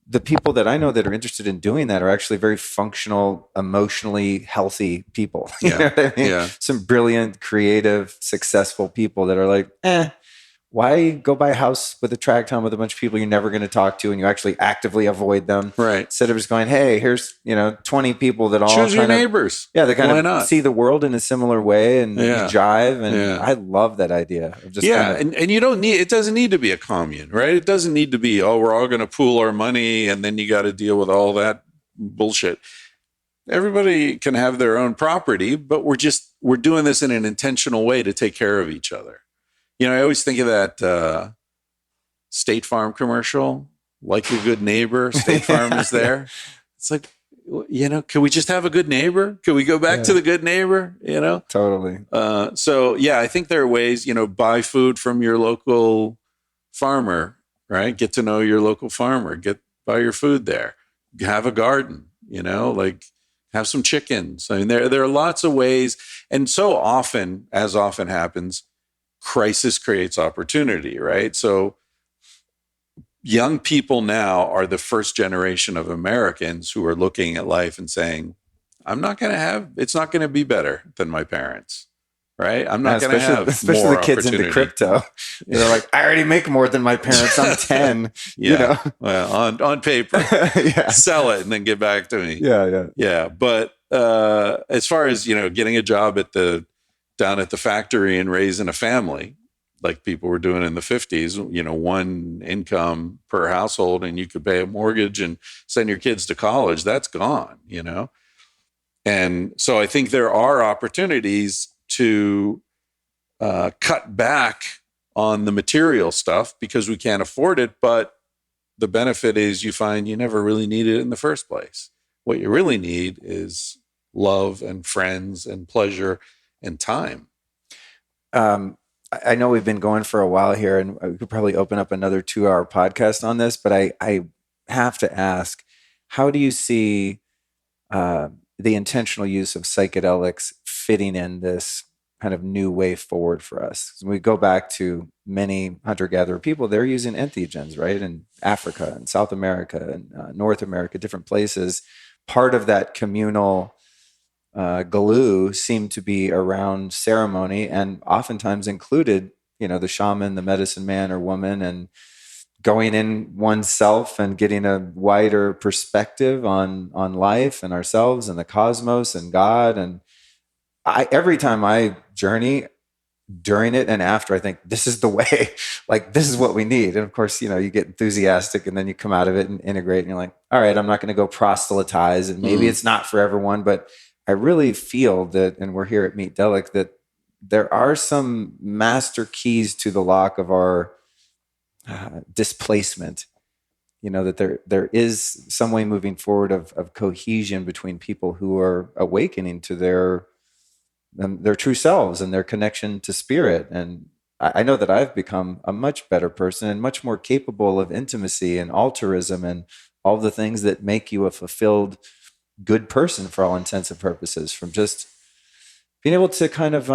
the people that I know that are interested in doing that are actually very functional, emotionally healthy people. You know what I mean?
Yeah.
Some brilliant, creative, successful people that are like, why go buy a house with a tract home with a bunch of people you're never going to talk to and you actually actively avoid them?
Right.
Instead of just going, hey, here's 20 people that all
choose your neighbors.
Yeah, they kind of see the world in a similar way and you jive. And I love that idea of just
and you don't need, it doesn't need to be a commune, right? It doesn't need to be, we're all going to pool our money and then you got to deal with all that bullshit. Everybody can have their own property, but we're doing this in an intentional way to take care of each other. I always think of that State Farm commercial, like a good neighbor, State Farm is there. It's like, can we just have a good neighbor? Can we go back to the good neighbor?
Totally.
So, I think there are ways, buy food from your local farmer, right? Get to know your local farmer, buy your food there, have a garden, like have some chickens. I mean, there are lots of ways. And so often, as often happens, crisis creates opportunity, right? So young people now are the first generation of Americans who are looking at life and saying, it's not going to be better than my parents, right? I'm not going to have
especially
more
the kids into crypto. They're like, I already make more than my parents. I'm 10.
Well, on paper, sell it and then get back to me. Yeah. But as far as, getting a job down at the factory and raising a family like people were doing in the 50s, one income per household and you could pay a mortgage and send your kids to college. That's gone, And so I think there are opportunities to cut back on the material stuff because we can't afford it. But the benefit is you find you never really need it in the first place. What you really need is love and friends and pleasure and time.
I know we've been going for a while here and we could probably open up another 2-hour podcast on this, but I have to ask, how do you see the intentional use of psychedelics fitting in this kind of new way forward for us. When we go back to many hunter-gatherer people, they're using entheogens, right? In Africa and South America and North America, different places. Part of that communal glue seemed to be around ceremony, and oftentimes included, the shaman, the medicine man or woman, and going in oneself and getting a wider perspective on life and ourselves and the cosmos and God. And every time I journey during it and after, I think this is the way, like, this is what we need. And of course, you get enthusiastic and then you come out of it and integrate and you're like, all right, I'm not going to go proselytize, and maybe it's not for everyone, but I really feel that, and we're here at Meet Delic, that there are some master keys to the lock of our displacement, that there is some way moving forward of cohesion between people who are awakening to their true selves and their connection to spirit. And I know that I've become a much better person and much more capable of intimacy and altruism and all the things that make you a fulfilled, good person for all intents and purposes, from just being able to kind of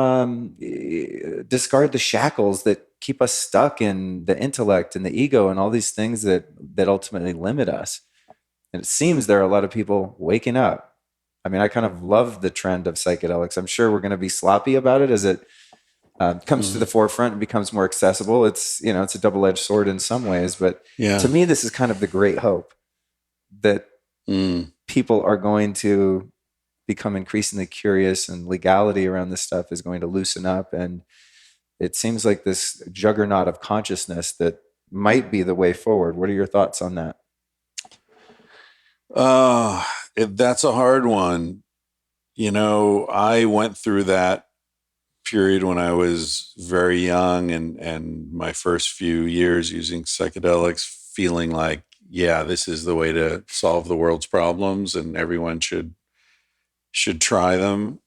discard the shackles that keep us stuck in the intellect and the ego and all these things that ultimately limit us. And it seems there are a lot of people waking up. I mean, I kind of love the trend of psychedelics. I'm sure we're going to be sloppy about it as it comes to the forefront and becomes more accessible. It's, it's a double-edged sword in some ways, but to me, this is kind of the great hope that people are going to become increasingly curious, and legality around this stuff is going to loosen up. And it seems like this juggernaut of consciousness that might be the way forward. What are your thoughts on that?
That's a hard one. I went through that period when I was very young, and my first few years using psychedelics, feeling like, yeah, this is the way to solve the world's problems and everyone should try them.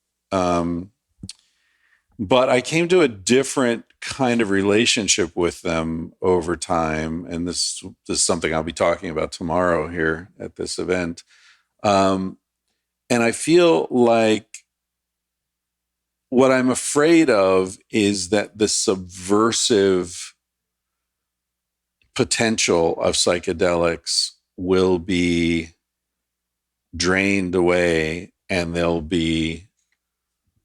But I came to a different kind of relationship with them over time. And this is something I'll be talking about tomorrow here at this event. And I feel like what I'm afraid of is that the subversive potential of psychedelics will be drained away, and they'll be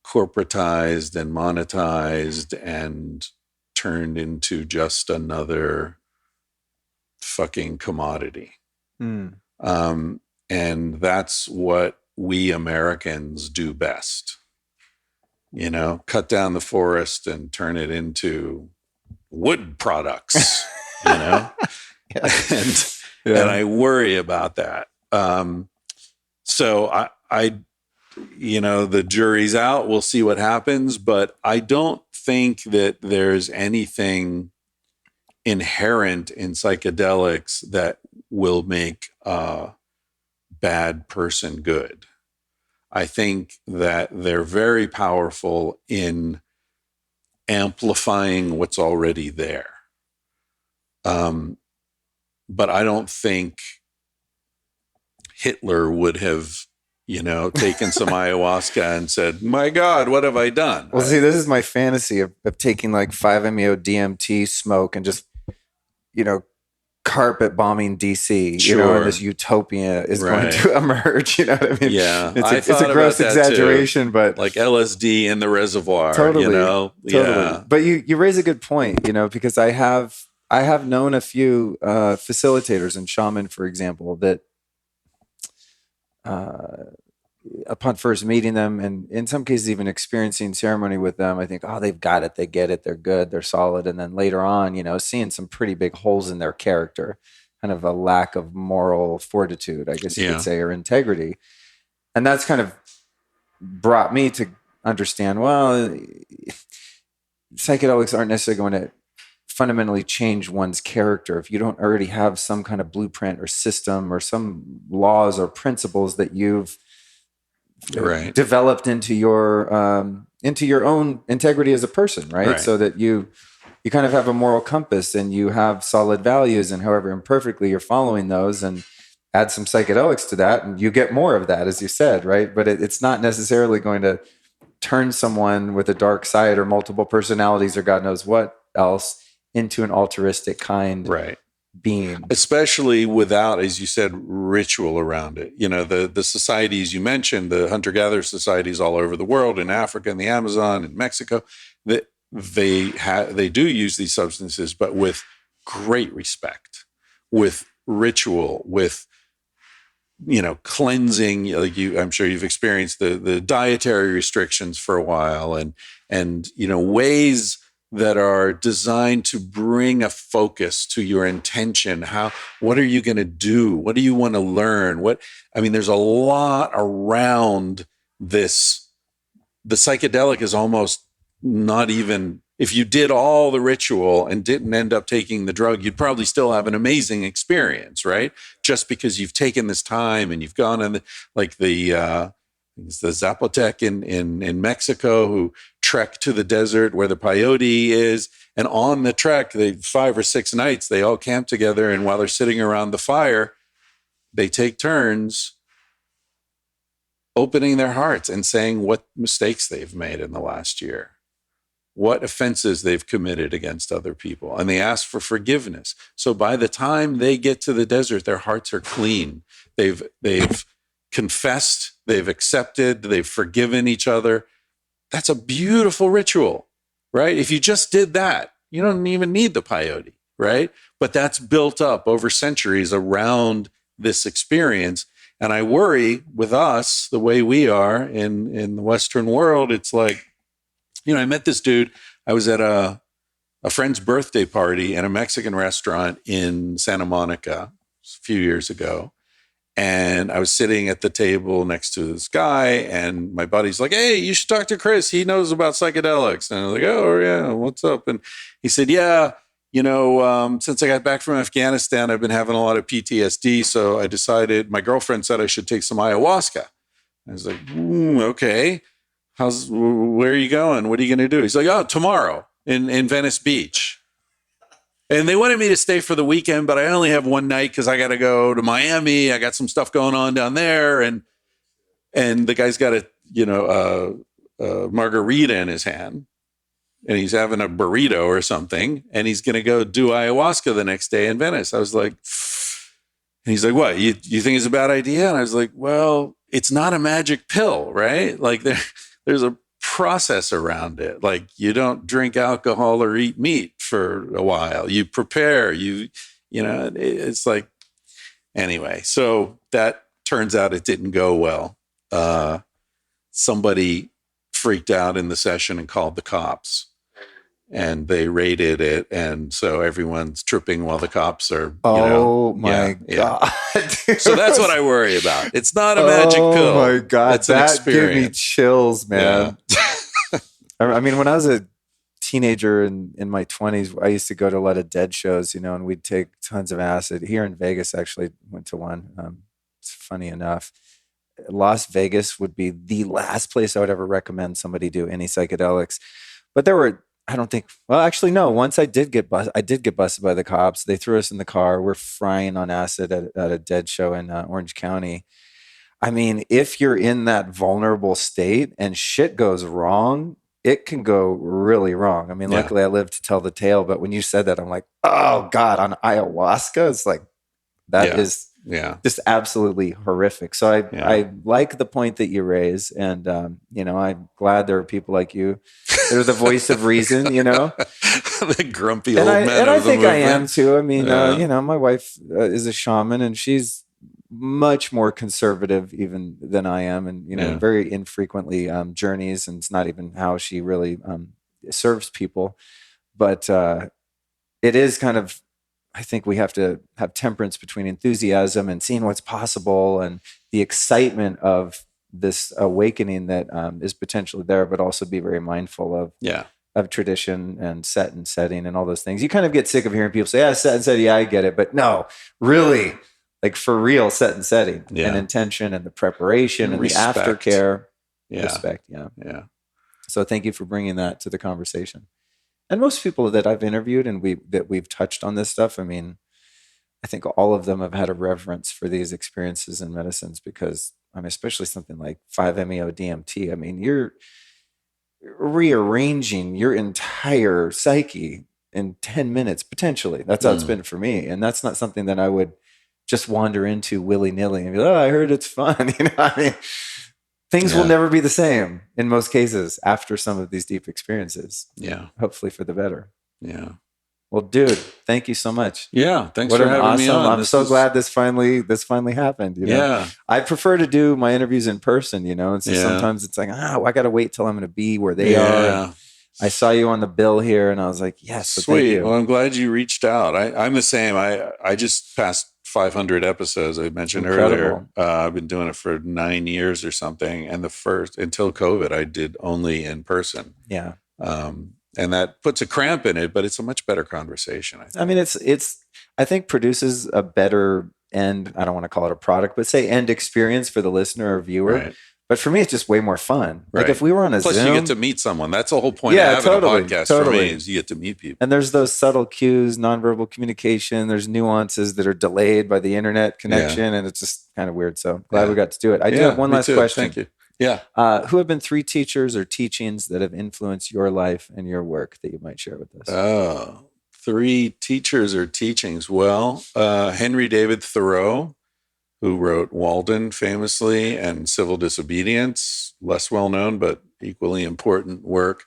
corporatized and monetized and turned into just another fucking commodity. And that's what we Americans do best. Cut down the forest and turn it into wood products, And I worry about that. So I the jury's out. We'll see what happens. But I don't think that there's anything inherent in psychedelics that will make a bad person good. I think that they're very powerful in amplifying what's already there. But I don't think Hitler would have, taken some ayahuasca and said, my God, what have I done?
Well, see, this is my fantasy of taking like 5-MeO DMT smoke and just, carpet bombing DC, and this utopia is going to emerge. You know what I mean?
Yeah.
It's a gross exaggeration, but
like LSD in the reservoir,
totally.
Yeah.
But you raise a good point, because I have known a few facilitators and shaman, for example, that upon first meeting them, and in some cases even experiencing ceremony with them, I think, oh, they've got it, they get it, they're good, they're solid. And then later on, seeing some pretty big holes in their character, kind of a lack of moral fortitude, I guess you could say, or integrity. And that's kind of brought me to understand, well, psychedelics aren't necessarily going to fundamentally change one's character if you don't already have some kind of blueprint or system or some laws or principles that you've developed into your own integrity as a person, right? So that you kind of have a moral compass and you have solid values, and however imperfectly you're following those, and add some psychedelics to that and you get more of that, as you said, right? But it's not necessarily going to turn someone with a dark side or multiple personalities or God knows what else into an altruistic kind being.
Especially without, as you said, ritual around it. You know, the societies you mentioned, the hunter-gatherer societies all over the world, in Africa, in the Amazon, in Mexico, that they do use these substances, but with great respect, with ritual, with, you know, cleansing. Like I'm sure you've experienced the dietary restrictions for a while, and you know, ways that are designed to bring a focus to your intention. What are you going to do? What do you want to learn? There's a lot around this. The psychedelic is almost not even, if you did all the ritual and didn't end up taking the drug, you'd probably still have an amazing experience, right? Just because you've taken this time and you've gone on it's the Zapotec in Mexico who trek to the desert where the peyote is. And on the trek, 5 or 6 nights, they all camp together. And while they're sitting around the fire, they take turns opening their hearts and saying what mistakes they've made in the last year, what offenses they've committed against other people. And they ask for forgiveness. So by the time they get to the desert, their hearts are clean. They've confessed, they've accepted, they've forgiven each other. That's a beautiful ritual, right? If you just did that, you don't even need the peyote, right? But that's built up over centuries around this experience. And I worry with us, the way we are in the Western world, it's like, you know, I met this dude. I was at a friend's birthday party at a Mexican restaurant in Santa Monica a few years ago. And I was sitting at the table next to this guy, and my buddy's like, "Hey, you should talk to Chris. He knows about psychedelics." And I was like, "Oh, yeah, what's up?" And he said, "Yeah, you know, since I got back from Afghanistan, I've been having a lot of PTSD. So I decided, my girlfriend said I should take some ayahuasca." I was like, "Okay, where are you going? What are you going to do?" He's like, "Oh, tomorrow in Venice Beach." And they wanted me to stay for the weekend, but I only have one night because I got to go to Miami. I got some stuff going on down there. And the guy's got a margarita in his hand, and he's having a burrito or something, and he's going to go do ayahuasca the next day in Venice. I was like, and he's like, "What, you think it's a bad idea?" And I was like, "Well, it's not a magic pill, right? Like there's a process around it. Like, you don't drink alcohol or eat meat for a while. You prepare, you know, it's like," anyway, so that turns out it didn't go well. Somebody freaked out in the session and called the cops, and they raided it. And so everyone's tripping while the cops are,
God.
Yeah. So that's what I worry about. It's not a magic pill.
Oh my God.
It's an
that
experience.
gave me chills, man. Yeah. I mean, when I was a teenager in my 20s, I used to go to a lot of Dead shows, you know, and we'd take tons of acid. Here in Vegas, actually went to one. It's funny enough. Las Vegas would be the last place I would ever recommend somebody do any psychedelics. But there were, I don't think, well, actually, no. Once I did get busted by the cops. They threw us in the car. We're frying on acid at a Dead show in Orange County. I mean, if you're in that vulnerable state and shit goes wrong, it can go really wrong. I mean, luckily I lived to tell the tale, but when you said that, I'm like, oh God, on ayahuasca, it's like, that is just absolutely horrific. So I like the point that you raise. And, you know, I'm glad there are people like you. They're the voice of reason, you know,
the grumpy old man.
And I think I am too. I mean, you know, my wife is a shaman, and she's much more conservative even than I am, and you know, very infrequently journeys, and it's not even how she really serves people. But it is kind of, I think we have to have temperance between enthusiasm and seeing what's possible and the excitement of this awakening that is potentially there, but also be very mindful of tradition and set and setting and all those things. You kind of get sick of hearing people say, "Yeah, set and setting, yeah, I get it," but no, really. Like, for real, set and setting and intention and the preparation and respect. The aftercare. Respect. Yeah. So thank you for bringing that to the conversation. And most people that I've interviewed and we've touched on this stuff, I mean, I think all of them have had a reverence for these experiences and medicines, because I mean, especially something like 5-MeO DMT. I mean, rearranging your entire psyche in 10 minutes, potentially. That's how it's been for me. And that's not something that I would just wander into willy-nilly and be like, oh, I heard it's fun. You know what I mean? Things will never be the same in most cases after some of these deep experiences.
Yeah.
Hopefully for the better.
Yeah.
Well, dude, thank you so much.
Yeah. Thanks for having me on.
I'm so glad this finally happened. You know?
Yeah.
I prefer to do my interviews in person, you know, and so sometimes it's like, I got to wait till I'm going to be where they are. I saw you on the bill here and I was like, yes. So
sweet.
Thank you.
Well, I'm glad you reached out. I'm the same. I just passed 500 episodes I mentioned earlier. I've been doing it for 9 years or something. And until COVID, I did only in person.
Yeah.
And that puts a cramp in it, but it's a much better conversation. I think.
I mean, I think produces a better end. I don't want to call it a product, but say end experience for the listener or viewer. Right. But for me, it's just way more fun. Right. Like if we were on a
Plus,
Zoom,
you get to meet someone. That's the whole point of having a podcast for me is you get to meet people.
And there's those subtle cues, nonverbal communication. There's nuances that are delayed by the internet connection, and it's just kind of weird. So glad we got to do it. I do have one last question.
Thank you. Yeah.
Who have been 3 teachers or teachings that have influenced your life and your work that you might share with us?
Oh, 3 teachers or teachings. Well, Henry David Thoreau, who wrote Walden famously and Civil Disobedience, less well known, but equally important work.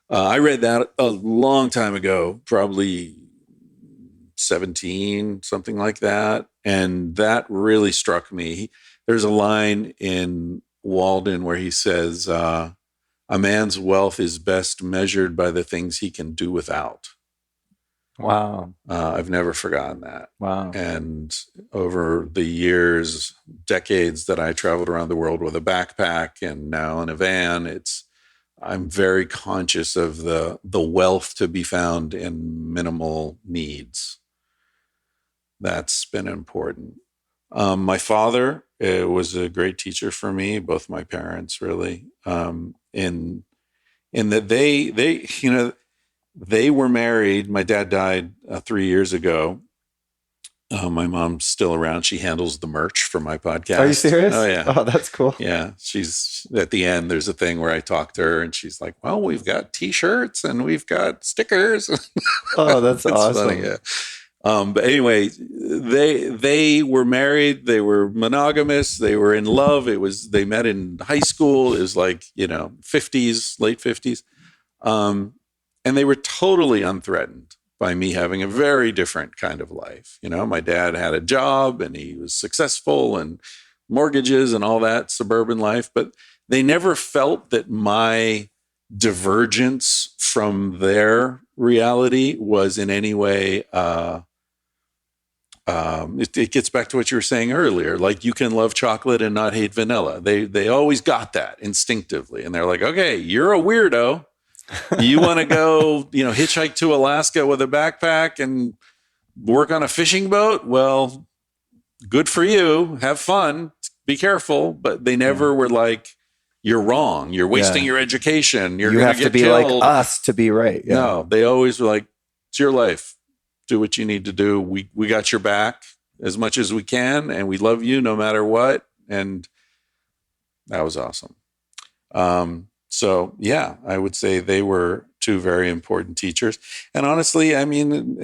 I read that a long time ago, probably 17, something like that. And that really struck me. There's a line in Walden where he says, a man's wealth is best measured by the things he can do without.
Wow.
I've never forgotten that.
Wow.
And over the years, decades that I traveled around the world with a backpack and now in a van, I'm very conscious of the wealth to be found in minimal needs. That's been important. My father was a great teacher for me, both my parents really, in that they were married. My dad died 3 years ago. My mom's still around. She handles the merch for my podcast.
Are you serious?
Oh, yeah.
Oh, that's cool.
Yeah. She's at the end, there's a thing where I talk to her and she's like, well, we've got T-shirts and we've got stickers.
Oh, that's awesome.
Funny, yeah. But anyway, they were married. They were monogamous. They were in love. They met in high school. It was like, 50s, late 50s. And they were totally unthreatened by me having a very different kind of life. My dad had a job and he was successful and mortgages and all that suburban life, but they never felt that my divergence from their reality was in any way, it gets back to what you were saying earlier. Like you can love chocolate and not hate vanilla. They always got that instinctively. And they're like, okay, you're a weirdo. You want to go, hitchhike to Alaska with a backpack and work on a fishing boat? Well, good for you. Have fun. Be careful. But they never were like, you're wrong. You're wasting your education. You
have to be
killed.
Like us to be right. Yeah.
No, they always were like, it's your life. Do what you need to do. We got your back as much as we can, and we love you no matter what. And that was awesome. So yeah, I would say they were 2 very important teachers. And honestly, I mean,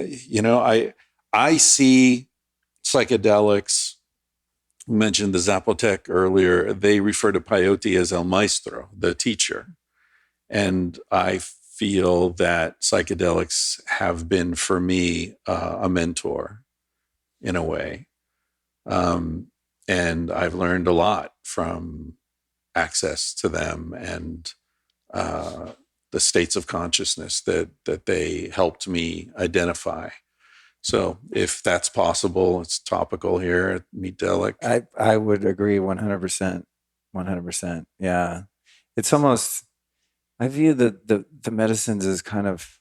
I see psychedelics. We mentioned the Zapotec earlier. They refer to peyote as el maestro, the teacher. And I feel that psychedelics have been for me a mentor in a way. And I've learned a lot from access to them and the states of consciousness that they helped me identify. So if that's possible, it's topical here at Meet Delic.
I would agree 100%. 100%. Yeah. It's almost, I view the medicines as kind of,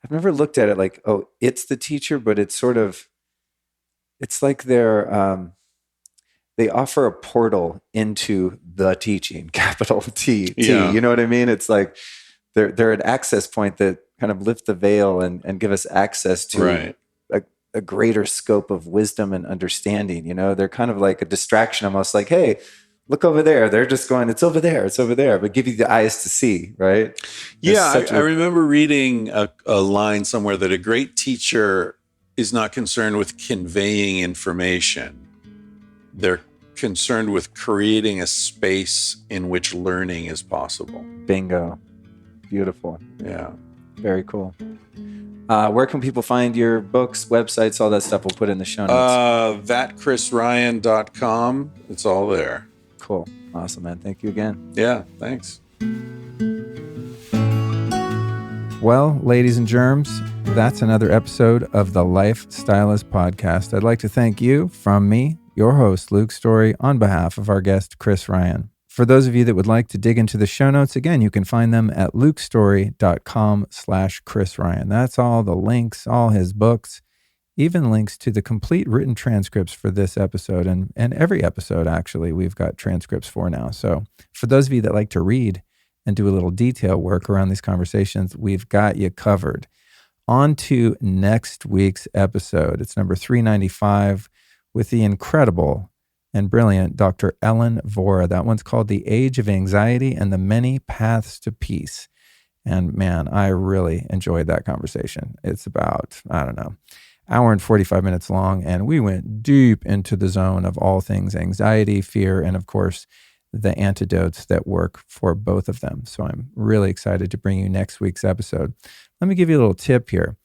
I've never looked at it like, oh, it's the teacher, but it's sort of, it's like they offer a portal into the teaching, capital T.
Yeah.
You know what I mean? It's like they're an access point that kind of lift the veil and give us access to a greater scope of wisdom and understanding. They're kind of like a distraction, almost like, hey, look over there. They're just going, it's over there, but give you the eyes to see, right?
Yeah, I remember reading a line somewhere that a great teacher is not concerned with conveying information. They're concerned with creating a space in which learning is possible.
Bingo. Beautiful.
Yeah.
Very cool. Where can people find your books, websites, all that stuff? We'll put it in the show notes.
thatchrisryan.com. It's all there.
Cool. Awesome, man. Thank you again.
Yeah, thanks.
Well, ladies and germs, that's another episode of the Life Stylist Podcast. I'd like to thank you from me, your host, Luke Story, on behalf of our guest, Chris Ryan. For those of you that would like to dig into the show notes, again, you can find them at lukestory.com/Chris Ryan. That's all the links, all his books, even links to the complete written transcripts for this episode and every episode, actually, we've got transcripts for now. So for those of you that like to read and do a little detail work around these conversations, we've got you covered. On to next week's episode. It's number 395 with the incredible and brilliant Dr. Ellen Vora. That one's called The Age of Anxiety and the Many Paths to Peace. And man, I really enjoyed that conversation. It's about, hour and 45 minutes long. And we went deep into the zone of all things anxiety, fear, and of course, the antidotes that work for both of them. So I'm really excited to bring you next week's episode. Let me give you a little tip here.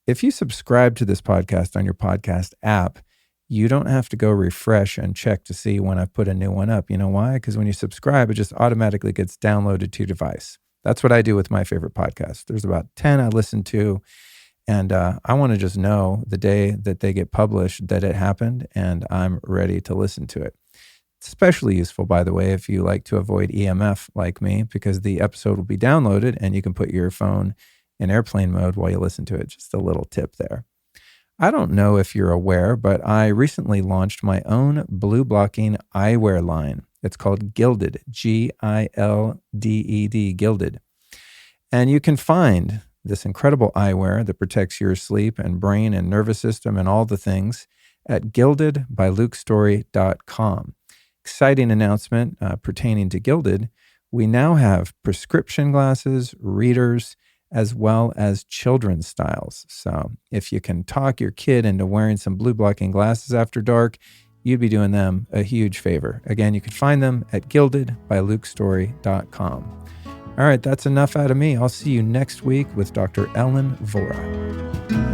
If you subscribe to this podcast on your podcast app, you don't have to go refresh and check to see when I put a new one up. You know why? Because when you subscribe, it just automatically gets downloaded to your device. That's what I do with my favorite podcasts. There's about 10 I listen to, and I want to just know the day that they get published that it happened, and I'm ready to listen to it. It's especially useful, by the way, if you like to avoid EMF like me, because the episode will be downloaded and you can put your phone in airplane mode while you listen to it. Just a little tip there. I don't know if you're aware, but I recently launched my own blue blocking eyewear line. It's called Gilded, Gilded, Gilded. And you can find this incredible eyewear that protects your sleep and brain and nervous system and all the things at gildedbylukestory.com. Exciting announcement pertaining to Gilded. We now have prescription glasses, readers, as well as children's styles. So if you can talk your kid into wearing some blue blocking glasses after dark, you'd be doing them a huge favor. Again, you can find them at gildedbylukestory.com. All right, that's enough out of me. I'll see you next week with Dr. Ellen Vora.